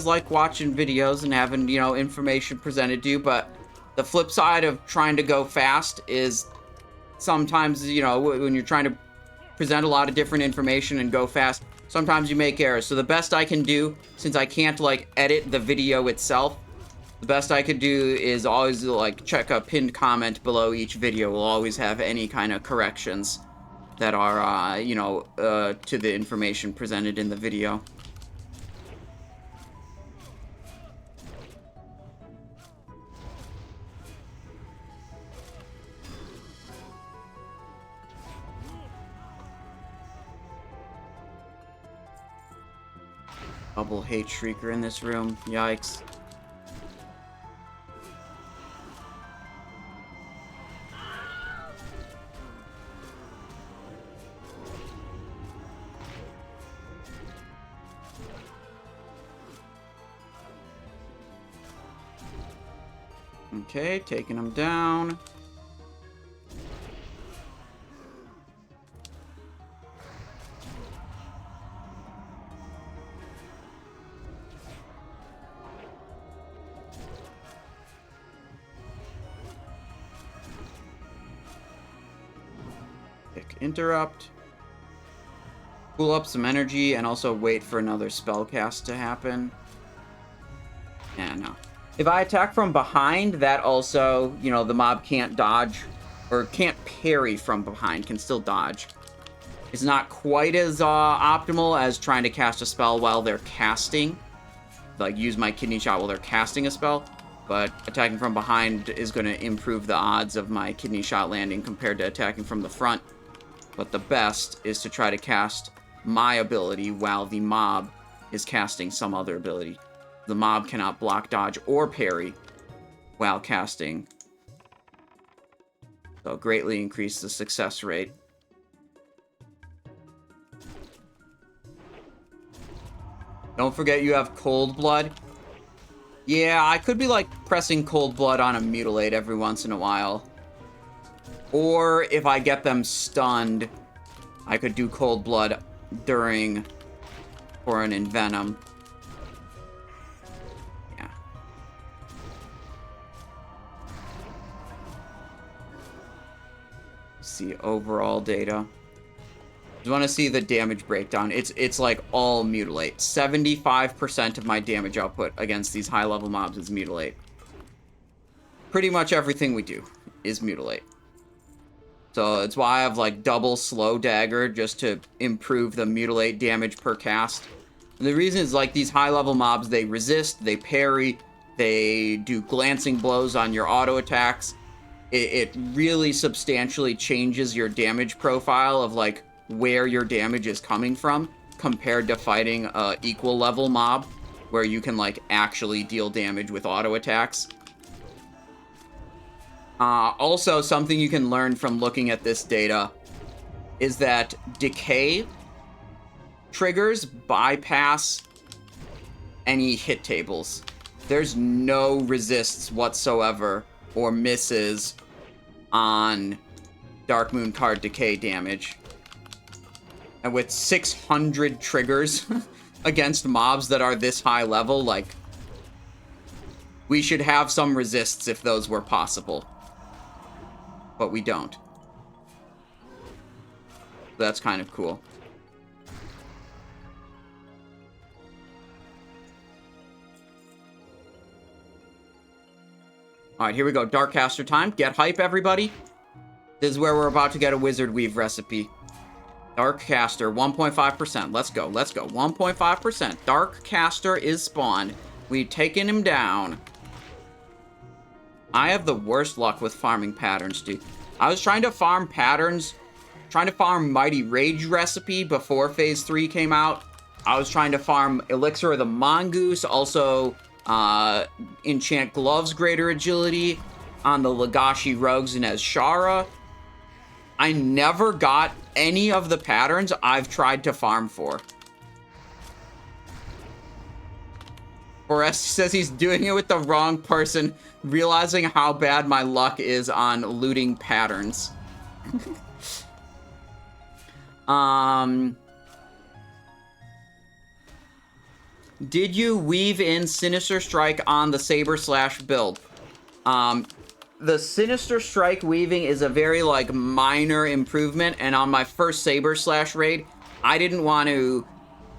like watching videos and having, you know, information presented to you, but the flip side of trying to go fast is sometimes, you know, when you're trying to present a lot of different information and go fast, sometimes you make errors. So the best I can do, since I can't like edit the video itself, the best I could do is always like check a pinned comment below each video. We'll always have any kind of corrections that are, you know, to the information presented in the video. Double hate shrieker in this room. Yikes. Okay, taking him down. Pick interrupt. Cool up some energy and also wait for another spell cast to happen. Yeah, no. If I attack from behind, that also, you know, the mob can't dodge, or can't parry from behind, can still dodge. It's not quite as optimal as trying to cast a spell while they're casting. Like, use my kidney shot while they're casting a spell. But attacking from behind is going to improve the odds of my kidney shot landing compared to attacking from the front. But the best is to try to cast my ability while the mob is casting some other ability. The mob cannot block, dodge, or parry while casting. So greatly increase the success rate. Don't forget you have Cold Blood. Yeah, I could be like pressing Cold Blood on a Mutilate every once in a while. Or if I get them stunned, I could do Cold Blood during for an Envenom. See overall data. You want to see the damage breakdown. It's like all Mutilate. 75% of my damage output against these high level mobs is Mutilate. Pretty much everything we do is Mutilate. So it's why I have like double slow dagger just to improve the Mutilate damage per cast. And the reason is like these high level mobs, they resist, they parry, they do glancing blows on your auto attacks. It really substantially changes your damage profile of like where your damage is coming from compared to fighting a equal level mob where you can like actually deal damage with auto attacks. Also, something you can learn from looking at this data is that decay triggers bypass any hit tables. There's no resists whatsoever or misses on Dark Moon card decay damage. And with 600 triggers against mobs that are this high level, like, we should have some resists if those were possible. But we don't. That's kind of cool. Alright, here we go. Darkcaster time. Get hype, everybody. This is where we're about to get a Wizard Weave recipe. Darkcaster, 1.5%. Let's go. Let's go. 1.5%. Darkcaster is spawned. We've taken him down. I have the worst luck with farming patterns, dude. I was trying to farm patterns, trying to farm Mighty Rage recipe before Phase 3 came out. I was trying to farm Elixir of the Mongoose, also enchant Gloves Greater Agility on the Legashi Rogues and Azshara. I never got any of the patterns I've tried to farm for. Forrest says he's doing it with the wrong person, realizing how bad my luck is on looting patterns. Did you weave in Sinister Strike on the Saber Slash build? The Sinister Strike weaving is a very, like, minor improvement, and on my first Saber Slash raid, I didn't want to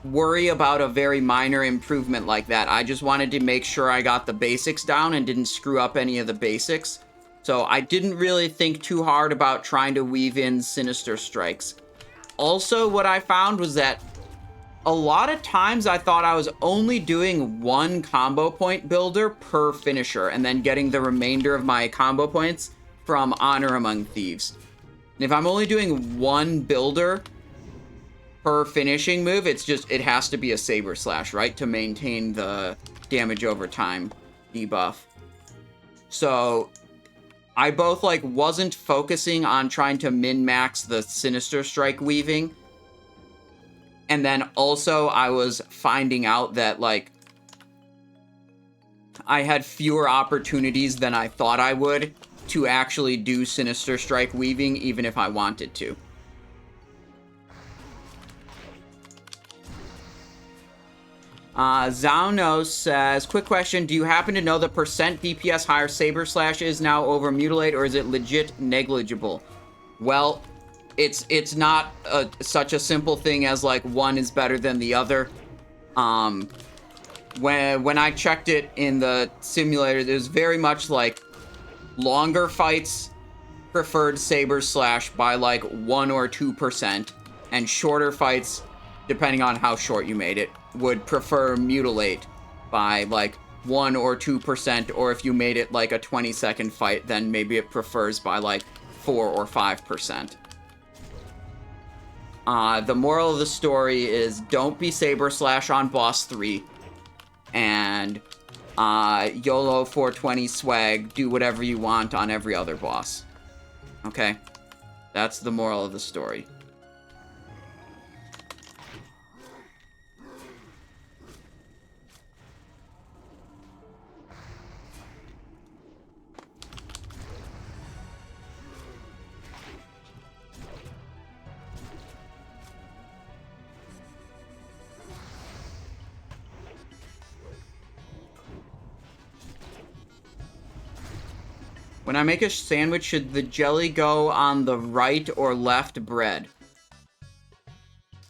worry about a very minor improvement like that. I just wanted to make sure I got the basics down and didn't screw up any of the basics. So I didn't really think too hard about trying to weave in Sinister Strikes. Also, what I found was that a lot of times I thought I was only doing one combo point builder per finisher and then getting the remainder of my combo points from Honor Among Thieves. And if I'm only doing one builder per finishing move, it has to be a Saber Slash, right? To maintain the damage over time debuff. So I both, like, wasn't focusing on trying to min-max the Sinister Strike weaving, and then also I was finding out that, like, I had fewer opportunities than I thought I would to actually do Sinister Strike weaving, even if I wanted to. Zauno says, quick question, do you happen to know the percent DPS higher Saber Slash is now over Mutilate, or is it legit negligible? Well, it's not such a simple thing as, like, one is better than the other. When I checked it in the simulator, there's very much, like, longer fights preferred Saber Slash by, like, 1 or 2%, and shorter fights, depending on how short you made it, would prefer Mutilate by, like, 1 or 2%, or if you made it, like, a 20-second fight, then maybe it prefers by, like, 4 or 5%. The moral of the story is don't be Saber Slash on Boss 3, and YOLO 420 swag, do whatever you want on every other boss. Okay? That's the moral of the story. When I make a sandwich, should the jelly go on the right or left bread?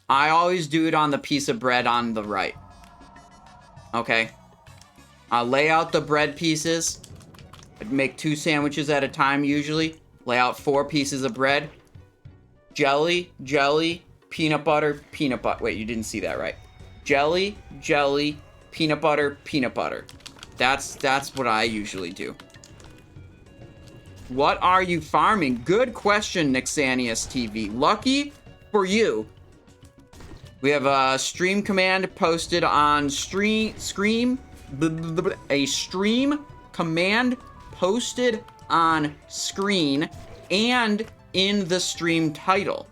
I always do it on the piece of bread on the right. Okay? I'll lay out the bread pieces. I'd make 2 sandwiches at a time usually. Lay out 4 pieces of bread. Jelly, jelly, peanut butter, peanut butter. Wait, you didn't see that right. Jelly, jelly, peanut butter, peanut butter. That's what I usually do. What are you farming? Good question, Nixanius TV. Lucky for you, we have a stream command posted on a stream command posted on screen and in the stream title.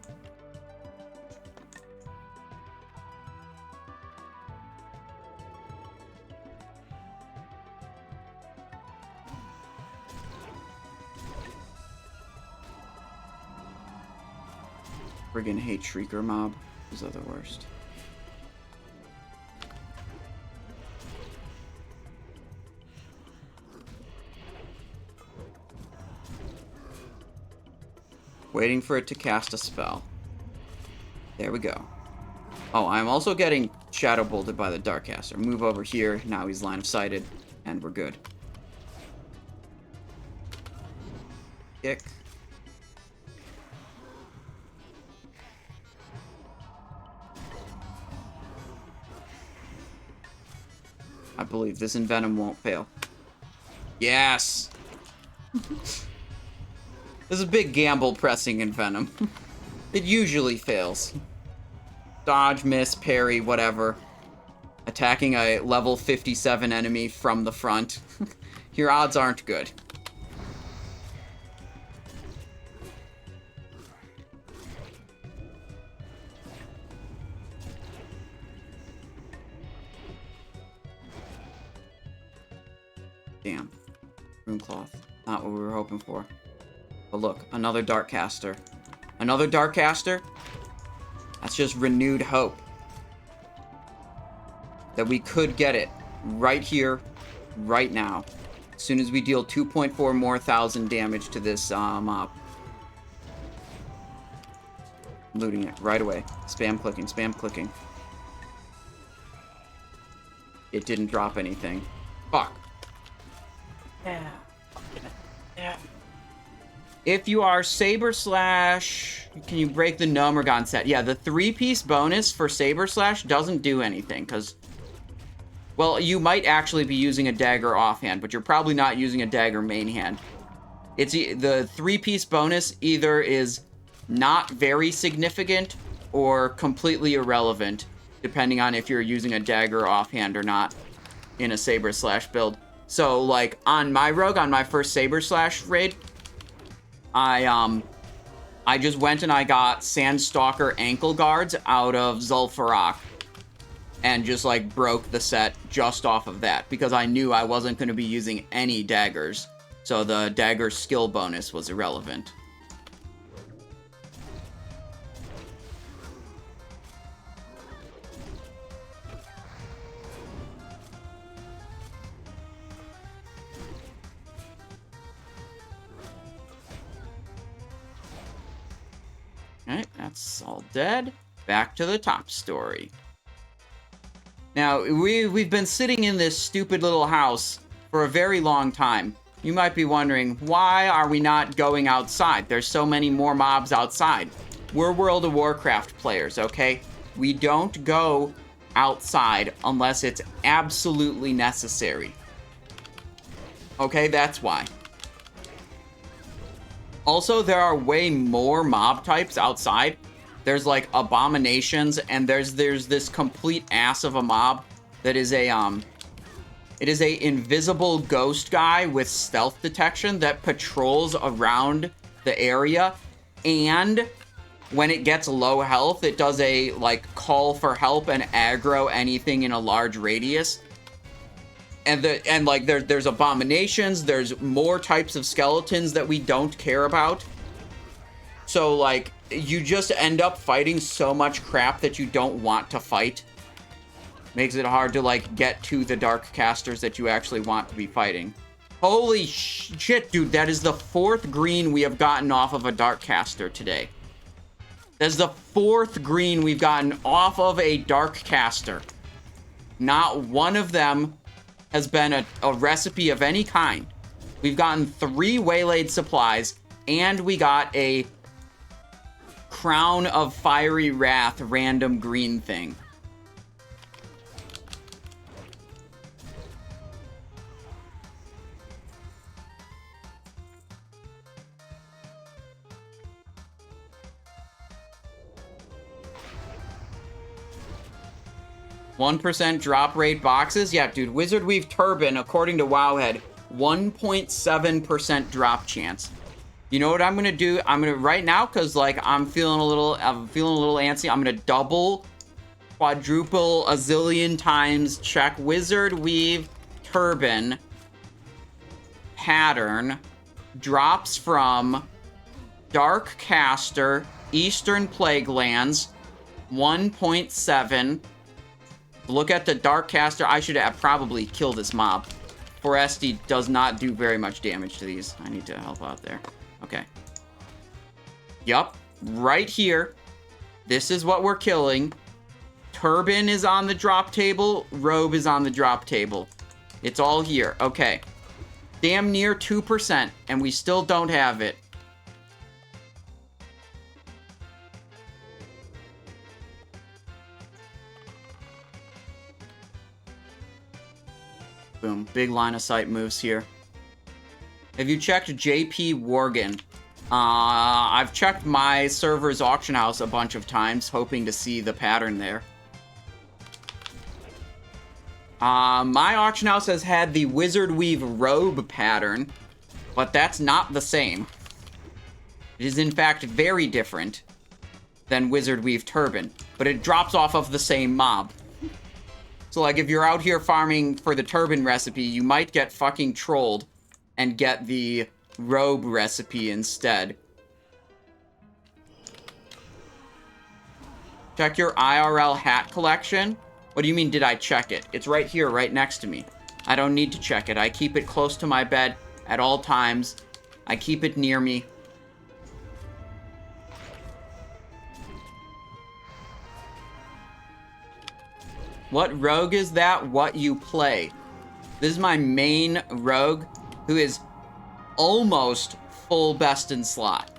Friggin' hate Shrieker mob. Those are the worst. Waiting for it to cast a spell. There we go. Oh, I'm also getting shadow bolted by the Darkcaster. Move over here. Now he's line of sighted, and we're good. Kick. I believe this Envenom won't fail. Yes! This is a big gamble pressing Envenom. It usually fails. Dodge, miss, parry, whatever. Attacking a level 57 enemy from the front. Your odds aren't good. Damn. Runecloth. Not what we were hoping for. But look, another Darkcaster. Another Darkcaster? That's just renewed hope. That we could get it right here, right now. As soon as we deal 2.4 more thousand damage to this mob. Looting it right away. Spam clicking, spam clicking. It didn't drop anything. Fuck. Yeah. Yeah. If you are Saber Slash, can you break the Gnomergon set? Yeah, the 3-piece bonus for Saber Slash doesn't do anything, because, well, you might actually be using a dagger offhand, but you're probably not using a dagger main hand. It's the 3-piece bonus either is not very significant or completely irrelevant, depending on if you're using a dagger offhand or not in a Saber Slash build. So, like, on my rogue, on my first Saber Slash raid, I just went and I got Sandstalker ankle guards out of Zul'Farrak and just, like, broke the set just off of that because I knew I wasn't going to be using any daggers, so the dagger skill bonus was irrelevant. Alright, that's all dead. Back to the top story. Now, we've been sitting in this stupid little house for a very long time. You might be wondering, why are we not going outside? There's so many more mobs outside. We're World of Warcraft players, okay? We don't go outside unless it's absolutely necessary. Okay, that's why. Also, there are way more mob types outside. There's like abominations, and there's this complete ass of a mob that is a it is a invisible ghost guy with stealth detection that patrols around the area, and when it gets low health, it does a like call for help and aggro anything in a large radius. And like there's abominations, there's more types of skeletons that we don't care about. So like you just end up fighting so much crap that you don't want to fight. Makes it hard to like get to the Darkcasters that you actually want to be fighting. Holy shit, dude, that is the 4th green we have gotten off of a Darkcaster today. That's the 4th green we've gotten off of a Darkcaster. Not one of them has been a recipe of any kind. We've gotten 3 waylaid supplies, and we got a Crown of Fiery Wrath random green thing. %1 drop rate boxes? Yeah, dude, Wizard Weave Turban, according to Wowhead, 1.7% drop chance. You know what I'm gonna do? I'm gonna, right now, because, like, I'm feeling a little antsy, I'm gonna double, quadruple, a zillion times check Wizard Weave Turban pattern drops from Darkcaster Eastern Plague Lands, 1.7. Look at the Darkcaster. I should have probably killed this mob. Foresti does not do very much damage to these. I need to help out there. Okay. Yup. Right here. This is what we're killing. Turban is on the drop table. Robe is on the drop table. It's all here. Okay. Damn near 2%, and we still don't have it. Boom. Big line of sight moves here. Have you checked JP Worgen? I've checked my server's auction house a bunch of times, hoping to see the pattern there. My auction house has had the Wizard Weave robe pattern, but that's not the same. It is in fact very different than Wizard Weave turban, but it drops off of the same mob. So like if you're out here farming for the turban recipe, you might get fucking trolled and get the robe recipe instead. Check your IRL hat collection. What do you mean, did I check it? It's right here, right next to me. I don't need to check it. I keep it close to my bed at all times. I keep it near me. What rogue is that? What you play. This is my main rogue, who is almost full best in slot.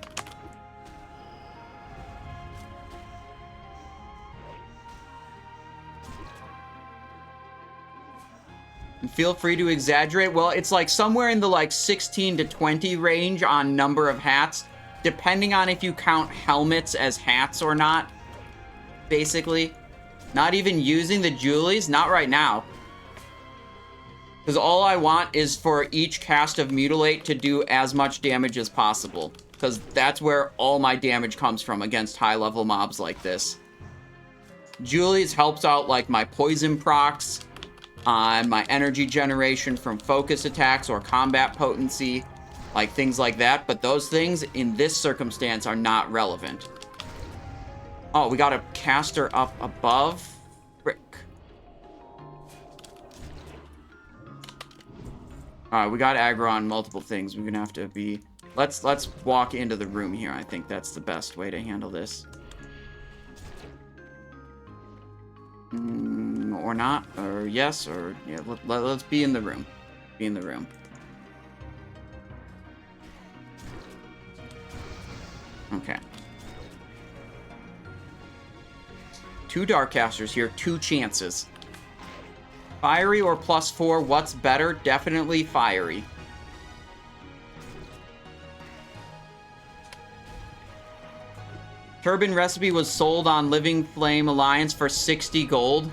And feel free to exaggerate. Well, it's like somewhere in the like 16 to 20 range on number of hats, depending on if you count helmets as hats or not. Basically, not even using the Julies, not right now. Because all I want is for each cast of Mutilate to do as much damage as possible. Because that's where all my damage comes from against high-level mobs like this. Julies helps out like my poison procs, and my energy generation from focus attacks or combat potency, like things like that. But those things in this circumstance are not relevant. Oh, we got a caster up above. Frick. Alright, we got aggro on multiple things. We're gonna have to be... Let's walk into the room here. I think that's the best way to handle this. Or not, or yes, or... Yeah, let's be in the room. Be in the room. Okay. 2 Darkcasters here, 2 chances. Fiery or +4, what's better? Definitely fiery. Turban recipe was sold on Living Flame Alliance for 60 gold.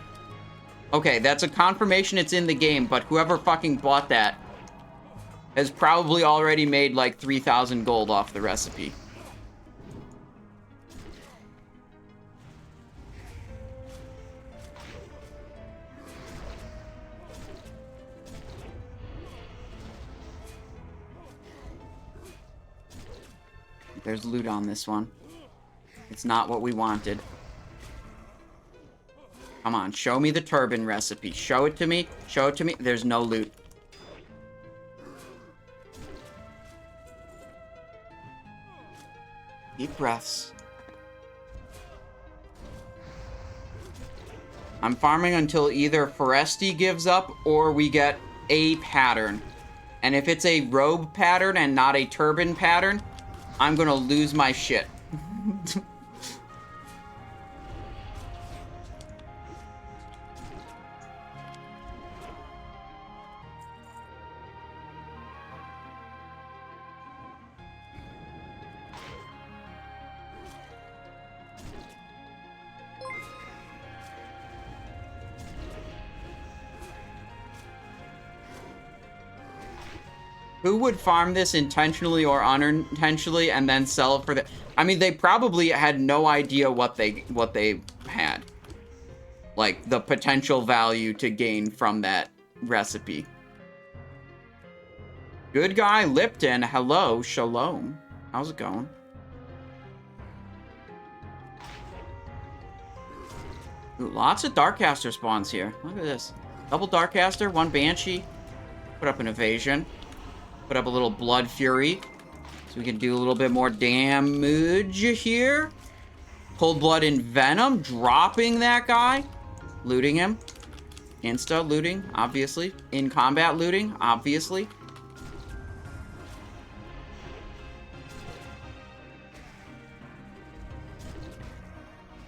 Okay, that's a confirmation it's in the game, but whoever fucking bought that has probably already made like 3,000 gold off the recipe. There's loot on this one. It's not what we wanted. Come on, show me the turban recipe. Show it to me. Show it to me. There's no loot. Deep breaths. I'm farming until either Foresti gives up or we get a pattern. And if it's a robe pattern and not a turban pattern, I'm gonna lose my shit. Who would farm this intentionally or unintentionally and then sell it for the... I mean, they probably had no idea what they had. Like, the potential value to gain from that recipe. Good guy, Lipton. Hello, shalom. How's it going? Ooh, lots of Darkcaster spawns here. Look at this. Double Darkcaster, 1 Banshee. Put up an Evasion. Put up a little Blood Fury. So we can do a little bit more damage here. Cold Blood and Venom. Dropping that guy. Looting him. Insta looting, obviously. In combat looting, obviously.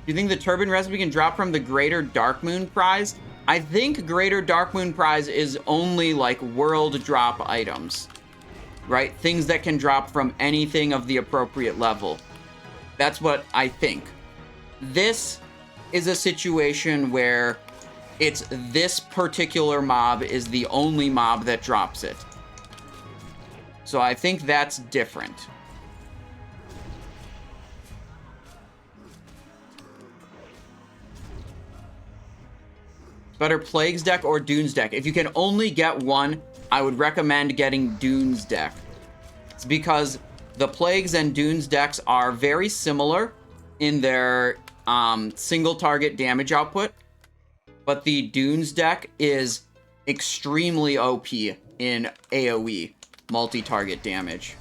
Do you think the Turban recipe can drop from the Greater Darkmoon prize? I think Greater Darkmoon prize is only like world drop items, right? Things that can drop from anything of the appropriate level. That's what I think. This is a situation where it's this particular mob is the only mob that drops it. So I think that's different. Better Plagues deck or Dunes deck? If you can only get one, I would recommend getting Dunes deck. It's because the Plagues and Dunes decks are very similar in their single target damage output, but the Dunes deck is extremely OP in AoE, multi-target damage.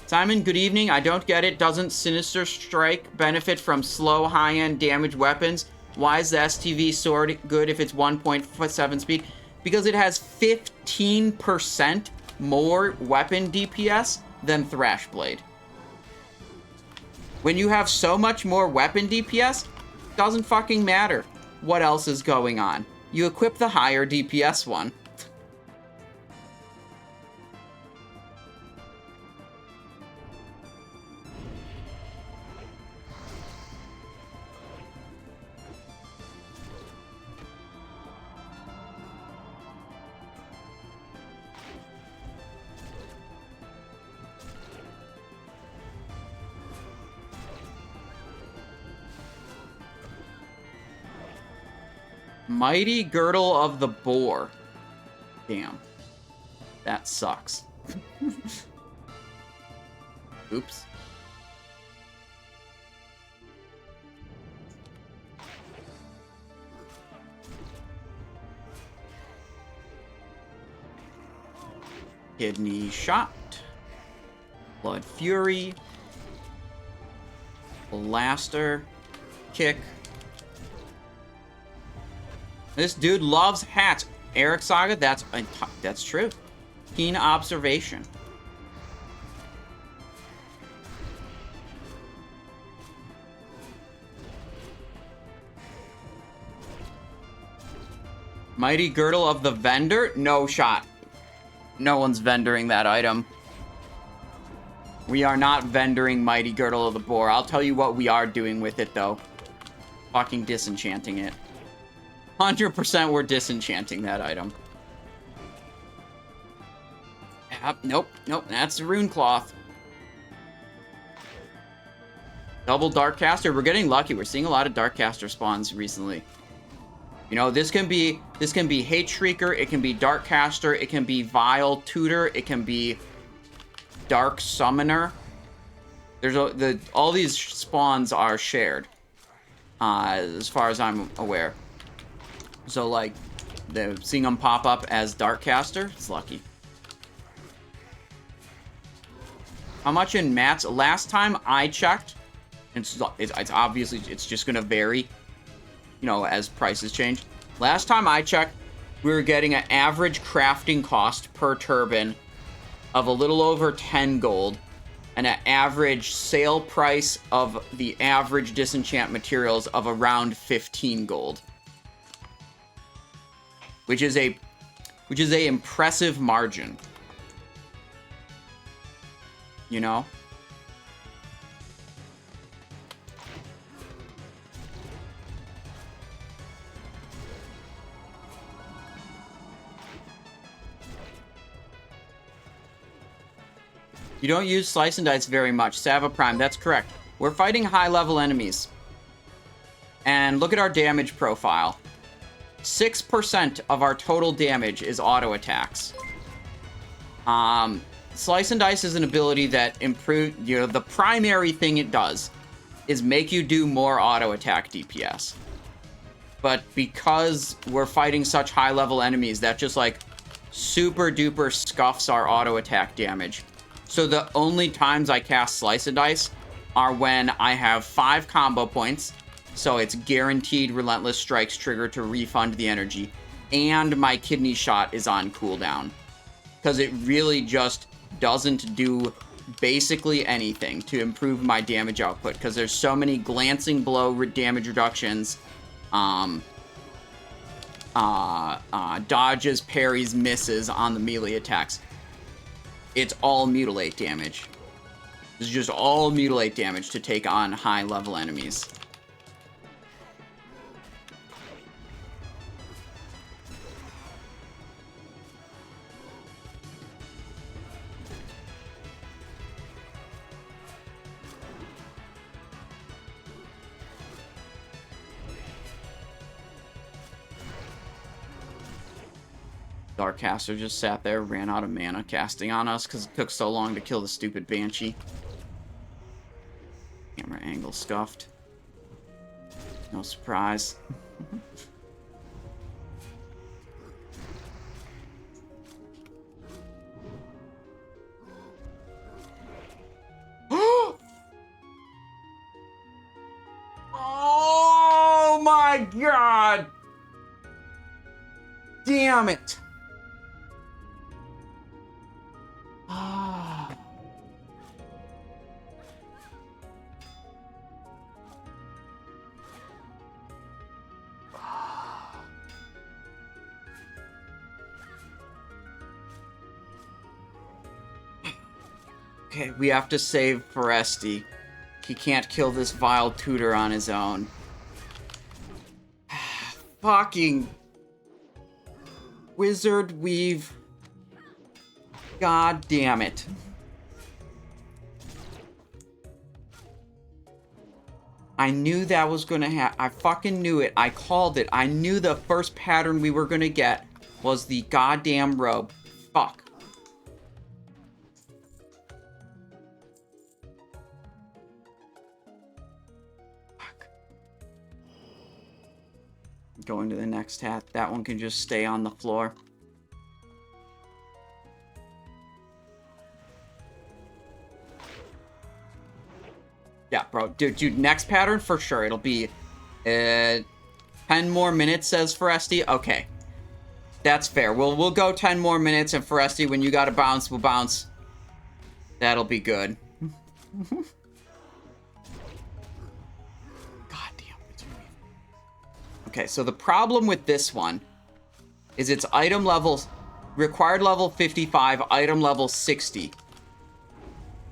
Simon, good evening. I don't get it. Doesn't Sinister Strike benefit from slow, high-end damage weapons? Why is the STV sword good if it's 1.7 speed? Because it has 15% more weapon DPS than Thrashblade. When you have so much more weapon DPS, doesn't fucking matter what else is going on. You equip the higher DPS one. Mighty Girdle of the Boar. Damn. That sucks. Oops. Kidney Shot. Blood Fury. Blaster. Kick. This dude loves hats. Eric Saga, that's true. Keen observation. Mighty Girdle of the Vendor? No shot. No one's vendoring that item. We are not vendoring Mighty Girdle of the Boar. I'll tell you what we are doing with it, though. Fucking disenchanting it. 100% we're disenchanting that item. Nope, that's the Rune Cloth. Double Darkcaster. We're getting lucky. We're seeing a lot of Darkcaster spawns recently. You know, this can be Hate Shrieker, it can be Darkcaster, it can be Vile Tutor, it can be Dark Summoner. There's all these spawns are shared, as far as I'm aware. So, like, seeing them pop up as Darkcaster, it's lucky. How much in mats? Last time I checked, it's obviously, it's just going to vary, you know, as prices change. Last time I checked, we were getting an average crafting cost per turban of a little over 10 gold, and an average sale price of the average disenchant materials of around 15 gold. Which is a impressive margin. You know? You don't use Slice and Dice very much. Sava Prime, that's correct. We're fighting high-level enemies. And look at our damage profile. 6% of our total damage is auto attacks. Slice and Dice is an ability that improves, you know, the primary thing it does is make you do more auto attack DPS. But because we're fighting such high level enemies, that just like super duper scuffs our auto attack damage. So the only times I cast Slice and Dice are when I have 5 combo points, so it's guaranteed Relentless Strikes trigger to refund the energy, and my kidney shot is on cooldown. Because it really just doesn't do basically anything to improve my damage output, because there's so many glancing blow damage reductions, dodges, parries, misses on the melee attacks. It's all mutilate damage. It's just all mutilate damage to take on high level enemies. Darkcaster just sat there, ran out of mana casting on us because it took so long to kill the stupid Banshee. Camera angle scuffed. No surprise. Oh my god! Damn it! Okay, we have to save Foresti. He can't kill this vile tutor on his own. Fucking Wizard Weave. God damn it. I knew that was gonna happen. I fucking knew it. I called it. I knew the first pattern we were gonna get was the goddamn robe. Fuck. Going to the next hat. That one can just stay on the floor. Yeah, bro. Dude, next pattern for sure. It'll be 10 more minutes, says Foresti. Okay. That's fair. We'll go 10 more minutes, and Foresti, when you gotta bounce, we'll bounce. That'll be good. Okay, so the problem with this one is its item level, required level 55, item level 60.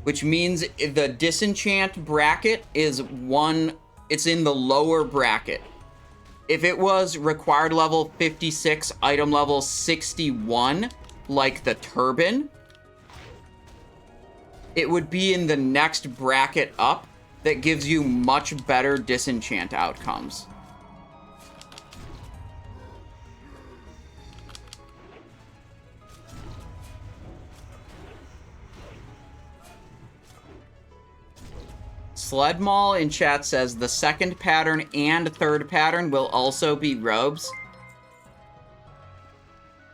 Which means the disenchant bracket is it's in the lower bracket. If it was required level 56, item level 61, like the turban, it would be in the next bracket up that gives you much better disenchant outcomes. Sled Mall in chat says the second pattern and third pattern will also be robes.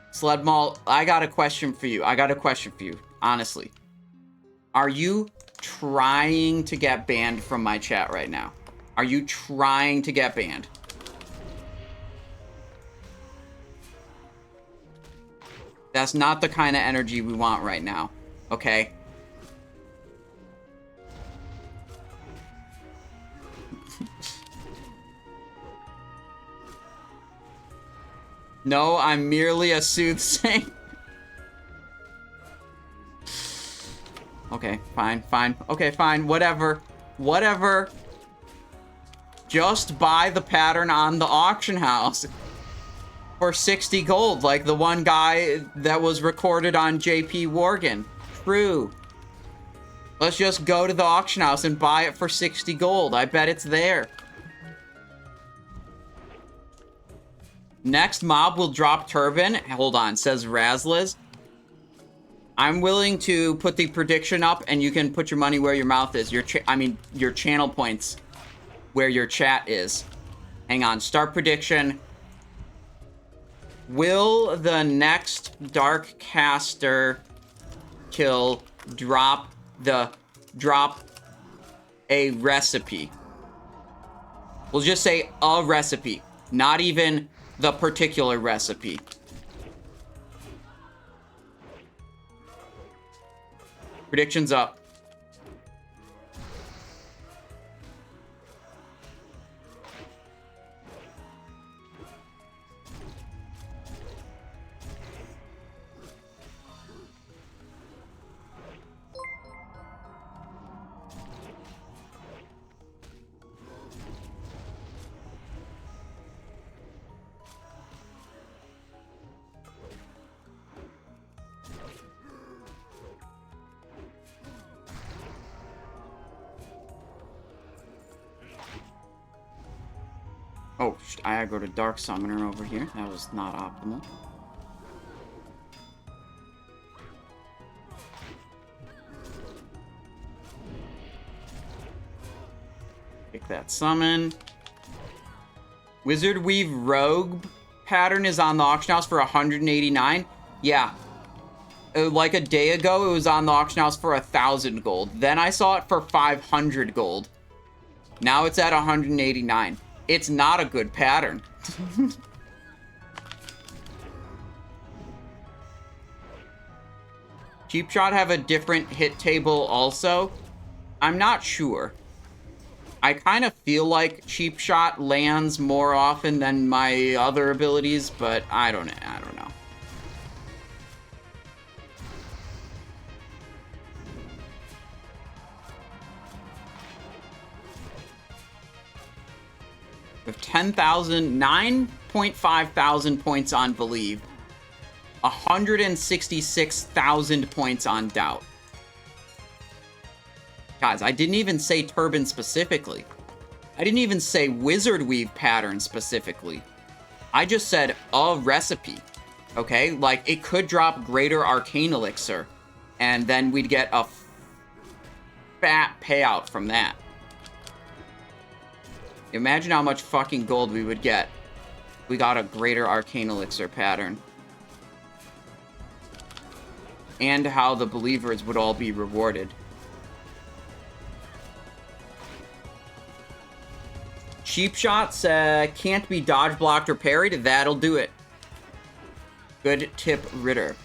Sled Mall, I got a question for you. Honestly. Are you trying to get banned from my chat right now? Are you trying to get banned? That's not the kind of energy we want right now, okay? No, I'm merely a soothsayer. Okay, fine. Okay, fine, whatever. Just buy the pattern on the auction house for 60 gold, like the one guy that was recorded on JP Worgen. True. Let's just go to the auction house and buy it for 60 gold. I bet it's there. Next mob will drop turban. Hold on, says Razliz. I'm willing to put the prediction up, and you can put your money where your mouth is. Your channel points where your chat is. Hang on, start prediction. Will the next Dark Caster kill drop a recipe? We'll just say a recipe, not even the particular recipe. Predictions up. Oh, I gotta go to Dark Summoner over here. That was not optimal. Pick that summon. Wizard Weave Rogue pattern is on the auction house for 189. Yeah. Like a day ago, it was on the auction house for 1,000 gold. Then I saw it for 500 gold. Now it's at 189. It's not a good pattern. Cheap Shot have a different hit table also? I'm not sure. I kind of feel like Cheap Shot lands more often than my other abilities, but I don't know. With 10,000, 9.5 thousand points on Believe, 166,000 points on Doubt. Guys, I didn't even say Turban specifically. I didn't even say Wizard Weave pattern specifically. I just said a recipe, okay? Like, it could drop Greater Arcane Elixir, and then we'd get a fat payout from that. Imagine how much fucking gold we would get if we got a Greater Arcane Elixir pattern. And how the believers would all be rewarded. Cheap Shots can't be dodge blocked or parried. That'll do it. Good tip, Ritter.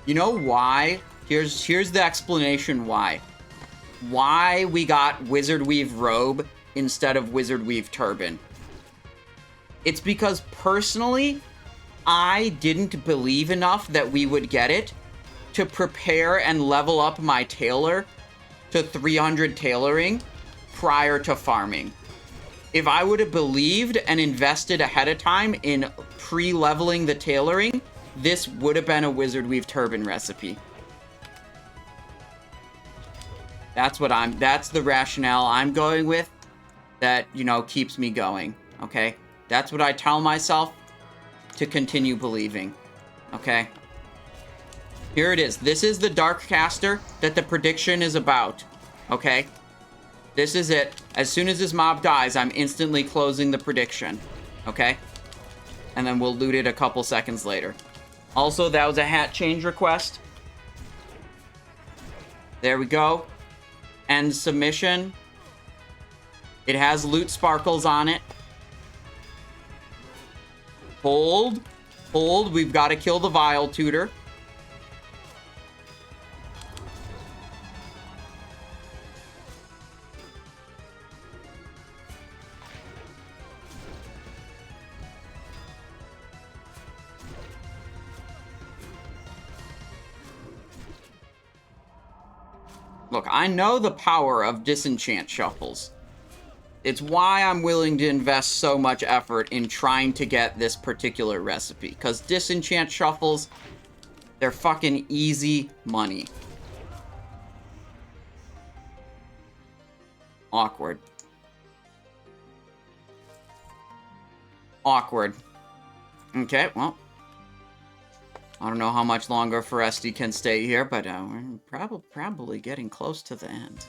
You know why? Here's the explanation why. Why we got Wizard Weave Robe instead of Wizard Weave Turban. It's because personally, I didn't believe enough that we would get it to prepare and level up my tailor to 300 tailoring prior to farming. If I would have believed and invested ahead of time in pre-leveling the tailoring, this would have been a Wizard Weave Turban recipe. That's the rationale I'm going with that, you know, keeps me going, okay? That's what I tell myself to continue believing, okay? Here it is. This is the Dark Caster that the prediction is about, okay? This is it. As soon as this mob dies, I'm instantly closing the prediction, okay? And then we'll loot it a couple seconds later. Also, that was a hat change request. There we go. End submission. It has loot sparkles on it. Hold. Hold. We've got to kill the Vile Tutor. Look, I know the power of disenchant shuffles. It's why I'm willing to invest so much effort in trying to get this particular recipe. Because disenchant shuffles, They're fucking easy money. Awkward. Awkward. Okay, well. I don't know how much longer Foresti can stay here, but we're probably getting close to the end.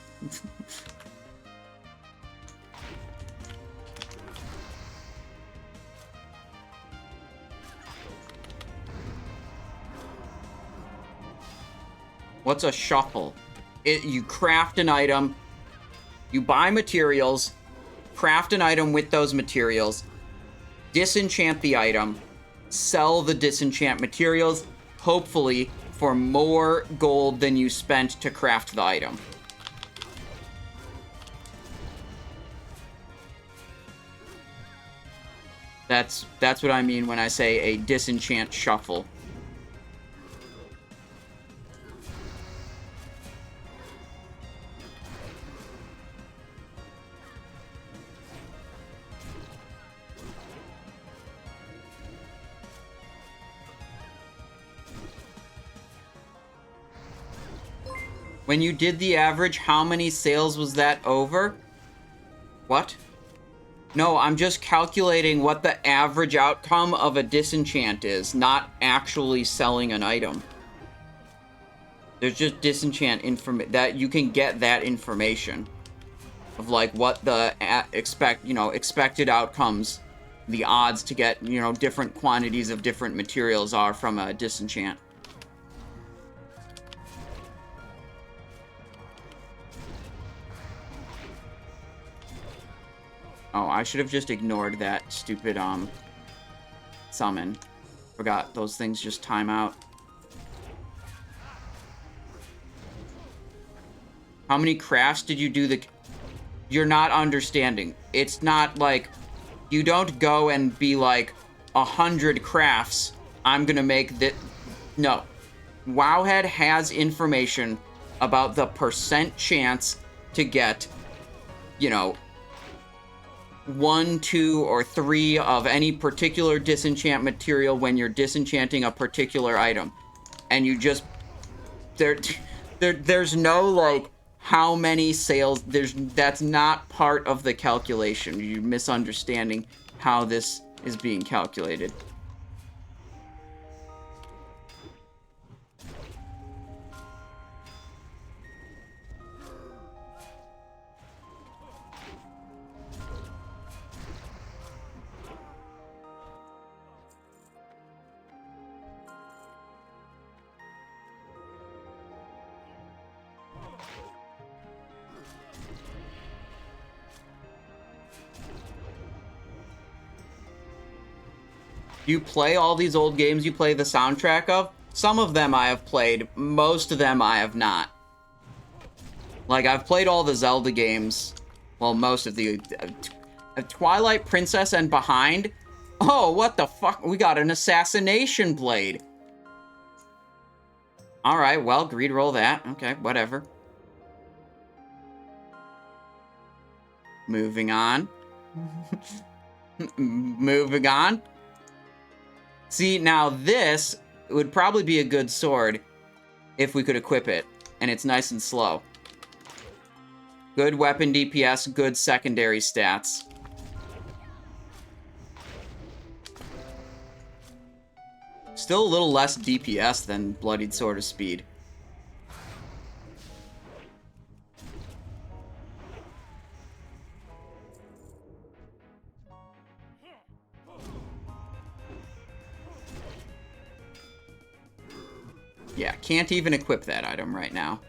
What's a shuffle? You craft an item, you buy materials, craft an item with those materials, disenchant the item, sell the disenchant materials, hopefully for more gold than you spent to craft the item. That's what I mean when I say a disenchant shuffle. When you did the average, how many sales was that over? What? No, I'm just calculating what the average outcome of a disenchant is, not actually selling an item. There's just disenchant that you can get that information of like what the expected outcomes, the odds to get, different quantities of different materials are from a disenchant. Oh, I should have just ignored that stupid, summon. Forgot those things just time out. How many crafts did you do You're not understanding. It's not like, you don't go and be like, 100 crafts, I'm gonna make that. No. Wowhead has information about the percent chance to get, 1, 2, or 3 of any particular disenchant material when you're disenchanting a particular item. And you just... There's no, like, how many sales... That's not part of the calculation. You're misunderstanding how this is being calculated. You play all these old games you play the soundtrack of? Some of them I have played, most of them I have not. Like, I've played all the Zelda games. Well, most of the... Twilight Princess and Behind? Oh, what the fuck? We got an assassination blade. Alright, well, greed roll that. Okay, whatever. Moving on. Moving on. See, now this would probably be a good sword if we could equip it, and it's nice and slow. Good weapon DPS, good secondary stats. Still a little less DPS than Bloodied Sword of Speed. Yeah, can't even equip that item right now.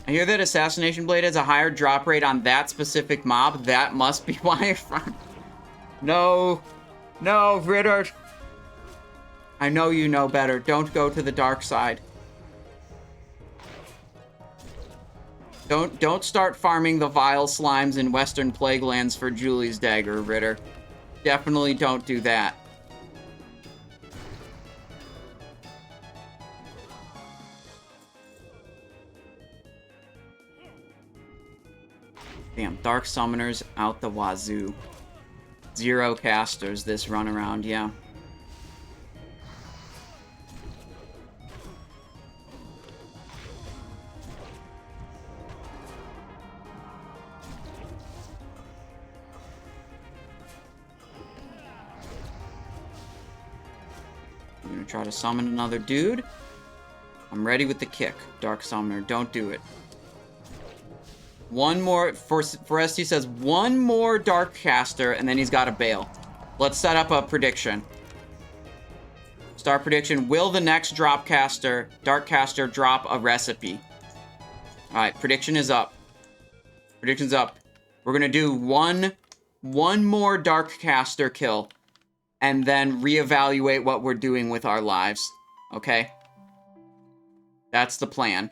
I hear that Assassination Blade has a higher drop rate on that specific mob. That must be why. No. No, Ritter. I know you know better. Don't go to the dark side. Don't start farming the vile slimes in Western Plaguelands for Julie's dagger, Ritter. Definitely don't do that. Damn, Dark Summoners out the wazoo. 0 casters this run around, yeah. I'm gonna try to summon another dude. I'm ready with the kick. Dark Summoner, don't do it. One more, Foresti says one more Dark Caster, and then he's got to bail. Let's set up a prediction. Start prediction, will the next Dark Caster drop a recipe? Alright, prediction is up. Prediction's up. We're gonna do one more Dark Caster kill, and then reevaluate what we're doing with our lives. Okay? That's the plan.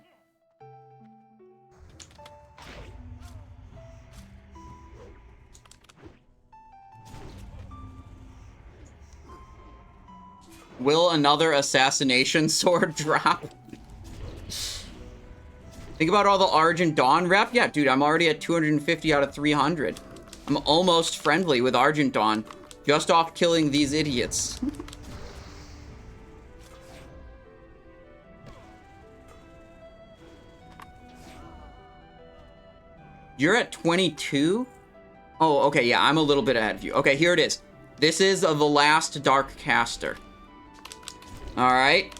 Will another assassination sword drop? Think about all the Argent Dawn rep. Yeah, dude, I'm already at 250 out of 300. I'm almost friendly with Argent Dawn. Just off killing these idiots. You're at 22? Oh, okay, yeah, I'm a little bit ahead of you. Okay, here it is. This is the last Dark Caster. Alright.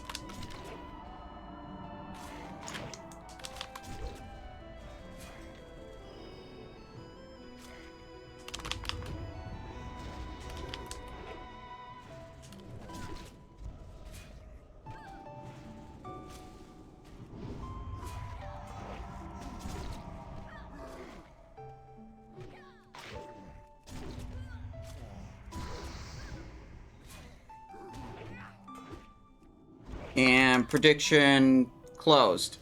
And prediction closed.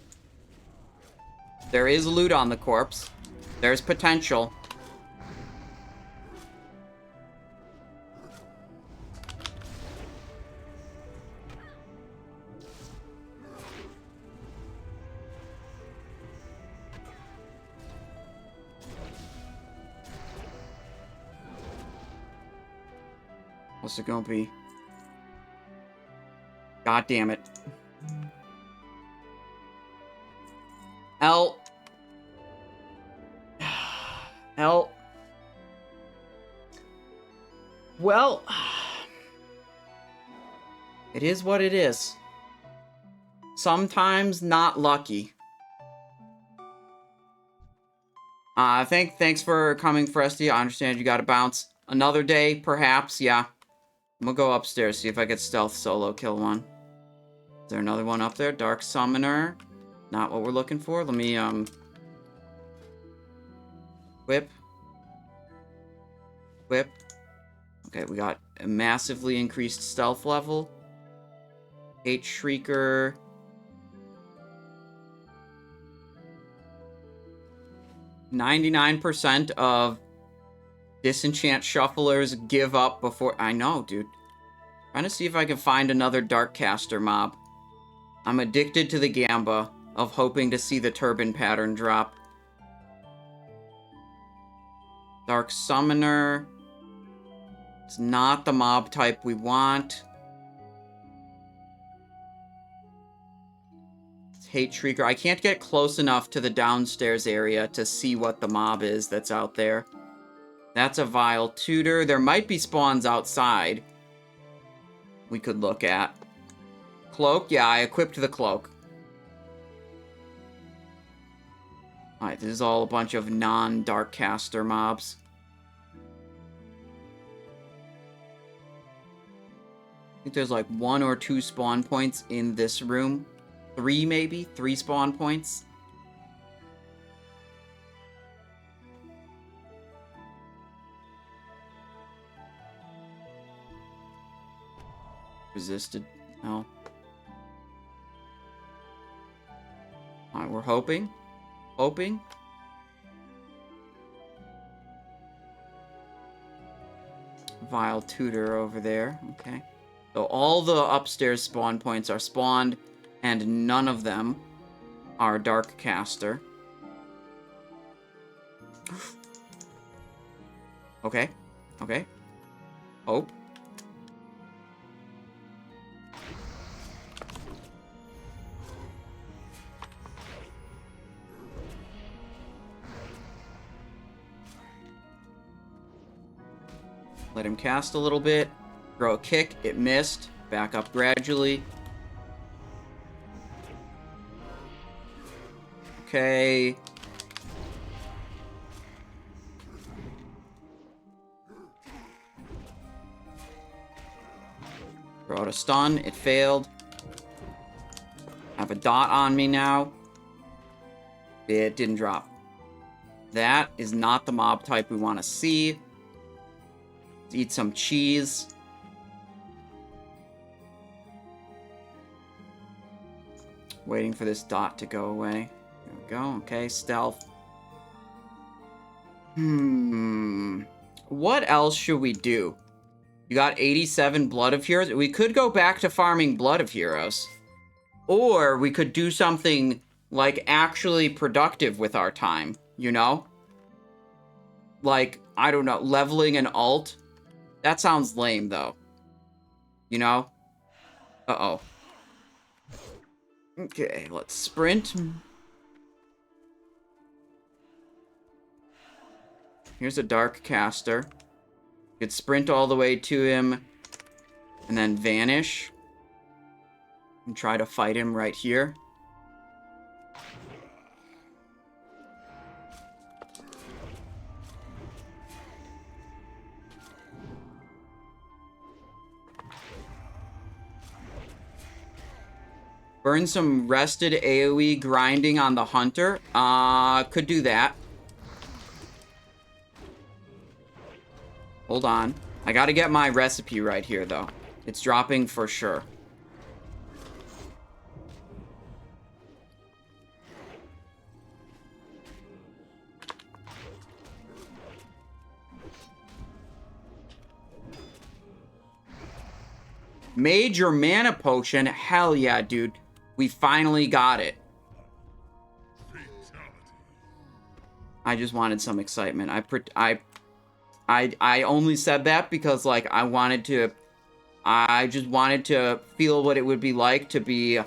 There is loot on the corpse. There's potential. What's it gonna be? God damn it. L. Well, it is what it is. Sometimes not lucky. Thanks for coming, Fresty. I understand you gotta bounce. Another day, perhaps, yeah. I'm gonna go upstairs, see if I get stealth solo kill one. Is there another one up there? Dark Summoner. Not what we're looking for. Let me, whip. Whip. Okay, we got a massively increased stealth level. Hate Shrieker. %99 of disenchant shufflers give up before... I know, dude. Trying to see if I can find another Dark Caster mob. I'm addicted to the gamba of hoping to see the turban pattern drop. Dark Summoner. It's not the mob type we want. It's Hate Shrieker. I can't get close enough to the downstairs area to see what the mob is that's out there. That's a Vile Tutor. There might be spawns outside we could look at. Cloak? Yeah, I equipped the cloak. Alright, this is all a bunch of non-Dark Caster mobs. I think there's like 1 or 2 spawn points in this room. 3 maybe? 3 spawn points. Resisted. No. Alright, we're hoping. Hoping. Vile Tutor over there. Okay. So all the upstairs spawn points are spawned, and none of them are Dark Caster. Okay. Okay. Oh. Let him cast a little bit. Throw a kick. It missed. Back up gradually. Okay. Throw out a stun. It failed. Have a dot on me now. It didn't drop. That is not the mob type we want to see. Let's eat some cheese. Waiting for this dot to go away. There we go. Okay, stealth. What else should we do? You got 87 Blood of Heroes. We could go back to farming Blood of Heroes. Or we could do something, like, actually productive with our time, you know? Like, I don't know, leveling an alt? That sounds lame, though. You know? Uh-oh. Okay, let's sprint. Here's a Dark Caster. You could sprint all the way to him and then vanish. And try to fight him right here. Burn some rested AoE grinding on the hunter. Could do that. Hold on. I gotta get my recipe right here, though. It's dropping for sure. Major mana potion? Hell yeah, dude. We finally got it. I just wanted some excitement. I only said that because, like, I just wanted to feel what it would be like to be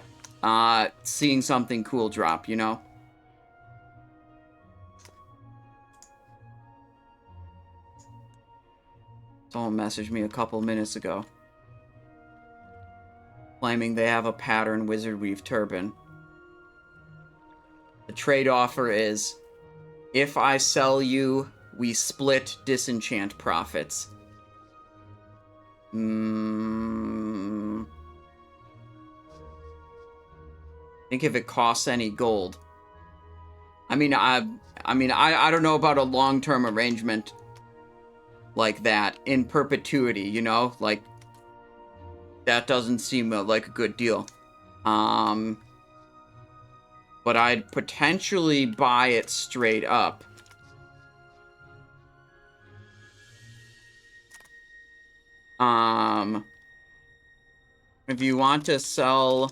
seeing something cool drop, you know? Someone messaged me a couple minutes ago, claiming they have a pattern Wizard Weave turban. The trade offer is, if I sell you, we split disenchant profits. I think if it costs any gold. I mean, I don't know about a long-term arrangement like that in perpetuity, you know? Like, that doesn't seem like a good deal. But I'd potentially buy it straight up. If you want to sell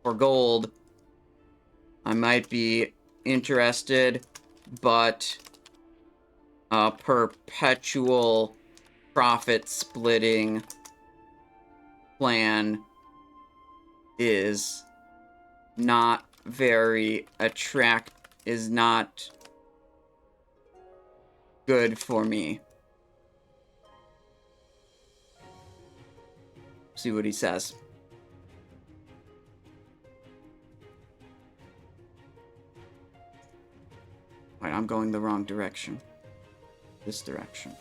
for gold, I might be interested, but a perpetual profit splitting plan is not very is not good for me. See what he says. Wait, I'm going the wrong direction. This direction.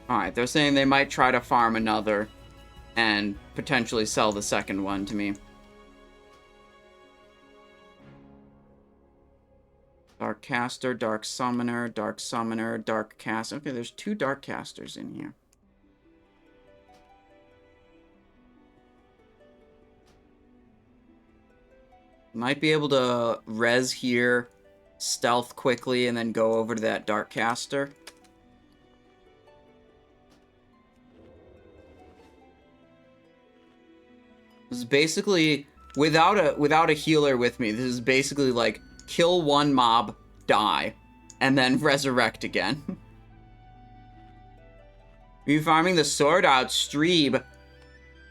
Alright, they're saying they might try to farm another and potentially sell the second one to me. Dark Caster, Dark Summoner, Dark Summoner, Dark Caster. Okay, there's 2 Dark Casters in here. Might be able to res here, stealth quickly, and then go over to that Dark Caster. This is basically, without a healer with me, this is basically like, kill one mob, die, and then resurrect again. Are you farming the sword outstream?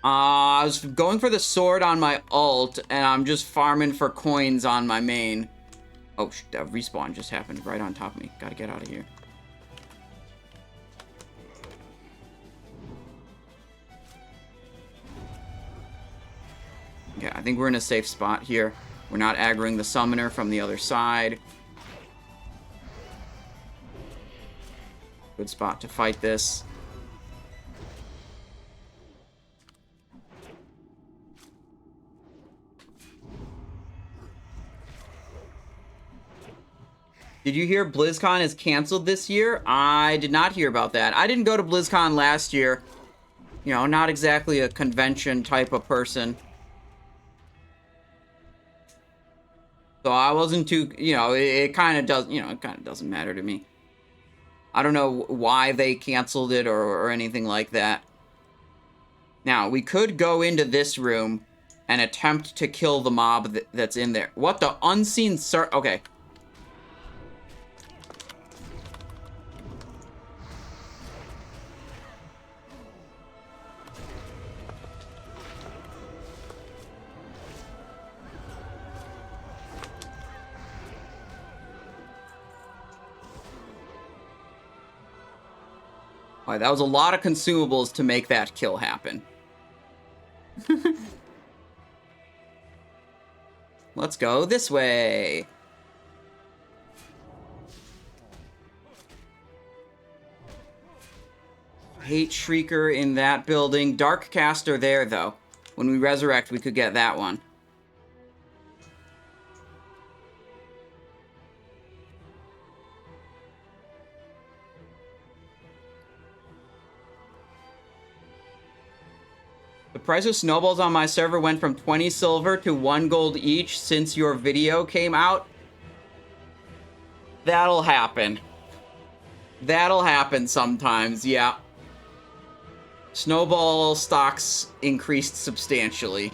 I was going for the sword on my ult, and I'm just farming for coins on my main. Oh, that respawn just happened right on top of me. Gotta get out of here. Okay, I think we're in a safe spot here. We're not aggroing the summoner from the other side. Good spot to fight this. Did you hear BlizzCon is canceled this year? I did not hear about that. I didn't go to BlizzCon last year. You know, not exactly a convention type of person. So I wasn't too, you know, it kind of does, you know, it kind of doesn't matter to me. I don't know why they canceled it or anything like that. Now, we could go into this room and attempt to kill the mob that's in there. What the unseen okay. Alright, that was a lot of consumables to make that kill happen. Let's go this way. Hate Shrieker in that building. Dark Caster there, though. When we resurrect, we could get that one. The price of snowballs on my server went from 20 silver to 1 gold each since your video came out. That'll happen. That'll happen sometimes, yeah. Snowball stocks increased substantially.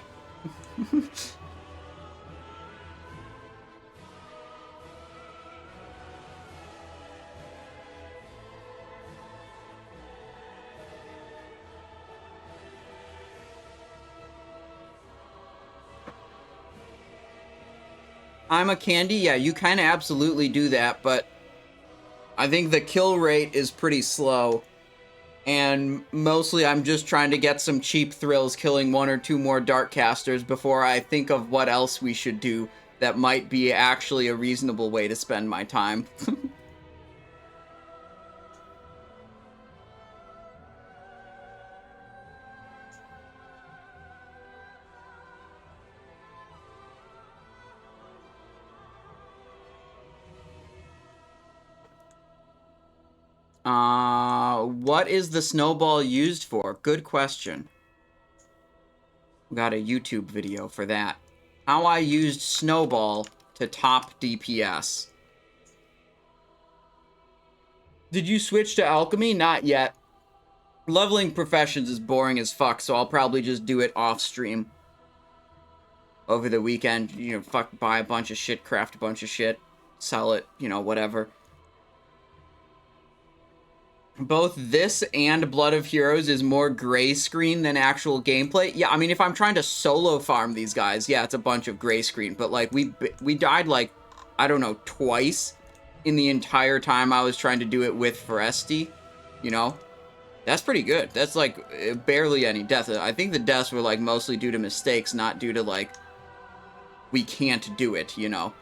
I'm a candy? Yeah, you kind of absolutely do that, but I think the kill rate is pretty slow. And mostly I'm just trying to get some cheap thrills killing 1 or 2 more Dark Casters before I think of what else we should do that might be actually a reasonable way to spend my time. What is the snowball used for? Good question. We got a YouTube video for that. How I used snowball to top DPS. Did you switch to alchemy? Not yet. Leveling professions is boring as fuck, so I'll probably just do it off stream. Over the weekend, you know, buy a bunch of shit, craft a bunch of shit, sell it, you know, whatever. Both this and Blood of Heroes is more gray screen than actual gameplay. Yeah, I mean, if I'm trying to solo farm these guys, yeah, it's a bunch of gray screen. But, like, we died, like, I don't know, twice in the entire time I was trying to do it with Foresti, you know? That's pretty good. That's, like, barely any death. I think the deaths were, like, mostly due to mistakes, not due to, like, we can't do it, you know?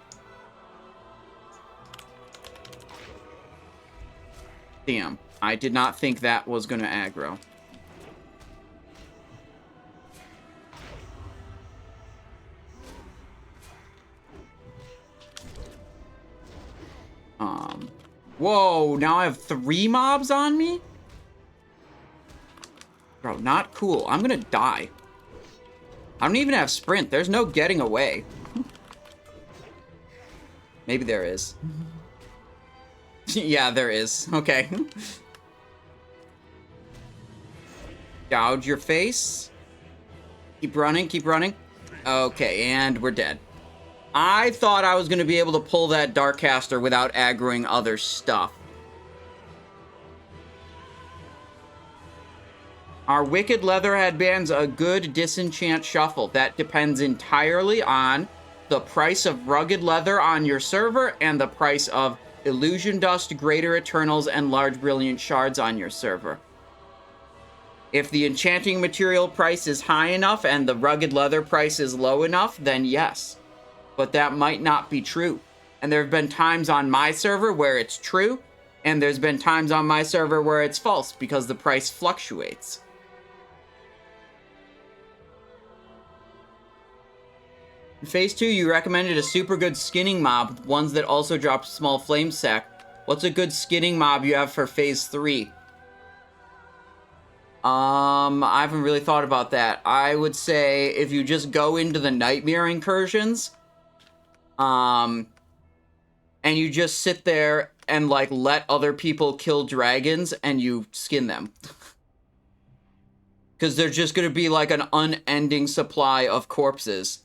Damn. I did not think that was going to aggro. Whoa, now I have 3 mobs on me? Bro, not cool. I'm gonna die. I don't even have sprint. There's no getting away. Maybe there is. Yeah, there is. Okay. Gouge your face. Keep running, keep running. Okay, and we're dead. I thought I was going to be able to pull that Darkcaster without aggroing other stuff. Are Wicked Leather Headbands a good disenchant shuffle? That depends entirely on the price of rugged leather on your server and the price of illusion dust, greater eternals, and large brilliant shards on your server. If the enchanting material price is high enough and the rugged leather price is low enough, then yes. But that might not be true. And there have been times on my server where it's true, and there's been times on my server where it's false because the price fluctuates. In Phase 2, you recommended a super good skinning mob, ones that also drop small flame sack. What's a good skinning mob you have for Phase 3? I haven't really thought about that. I would say if you just go into the Nightmare incursions, and you just sit there and, like, let other people kill dragons and you skin them. Because there's just going to be, like, an unending supply of corpses.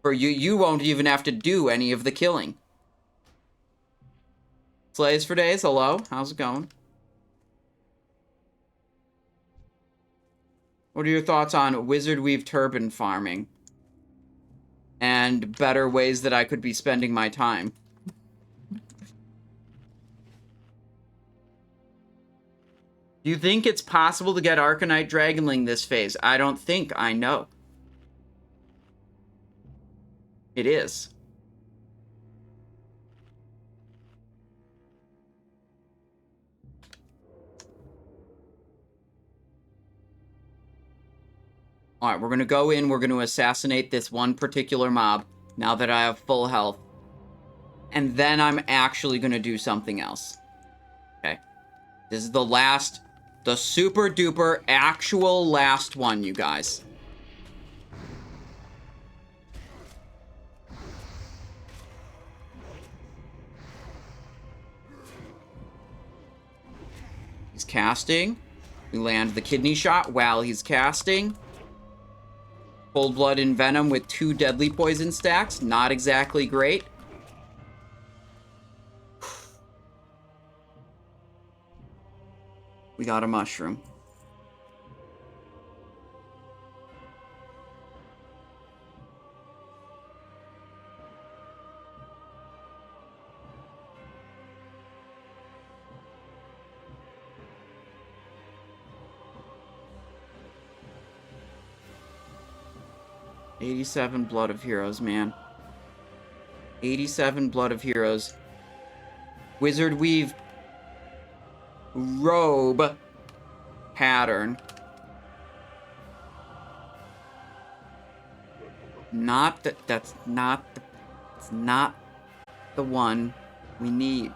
For you, you won't even have to do any of the killing. Slays for days, hello. How's it going? What are your thoughts on Wizard Weave turban farming? And better ways that I could be spending my time. Do you think it's possible to get Arcanite Dragonling this phase? I don't think, I know. It is. Alright, we're gonna go in, we're gonna assassinate this one particular mob, now that I have full health. And then I'm actually gonna do something else. Okay. This is the last, the super duper actual last one, you guys. He's casting. We land the kidney shot while he's casting. Cold Blood and Venom with 2 deadly poison stacks. Not exactly great. We got a mushroom. $87 Blood of Heroes, man. 87 Blood of Heroes. Wizard Weave robe pattern. Not that. That's not the one we need.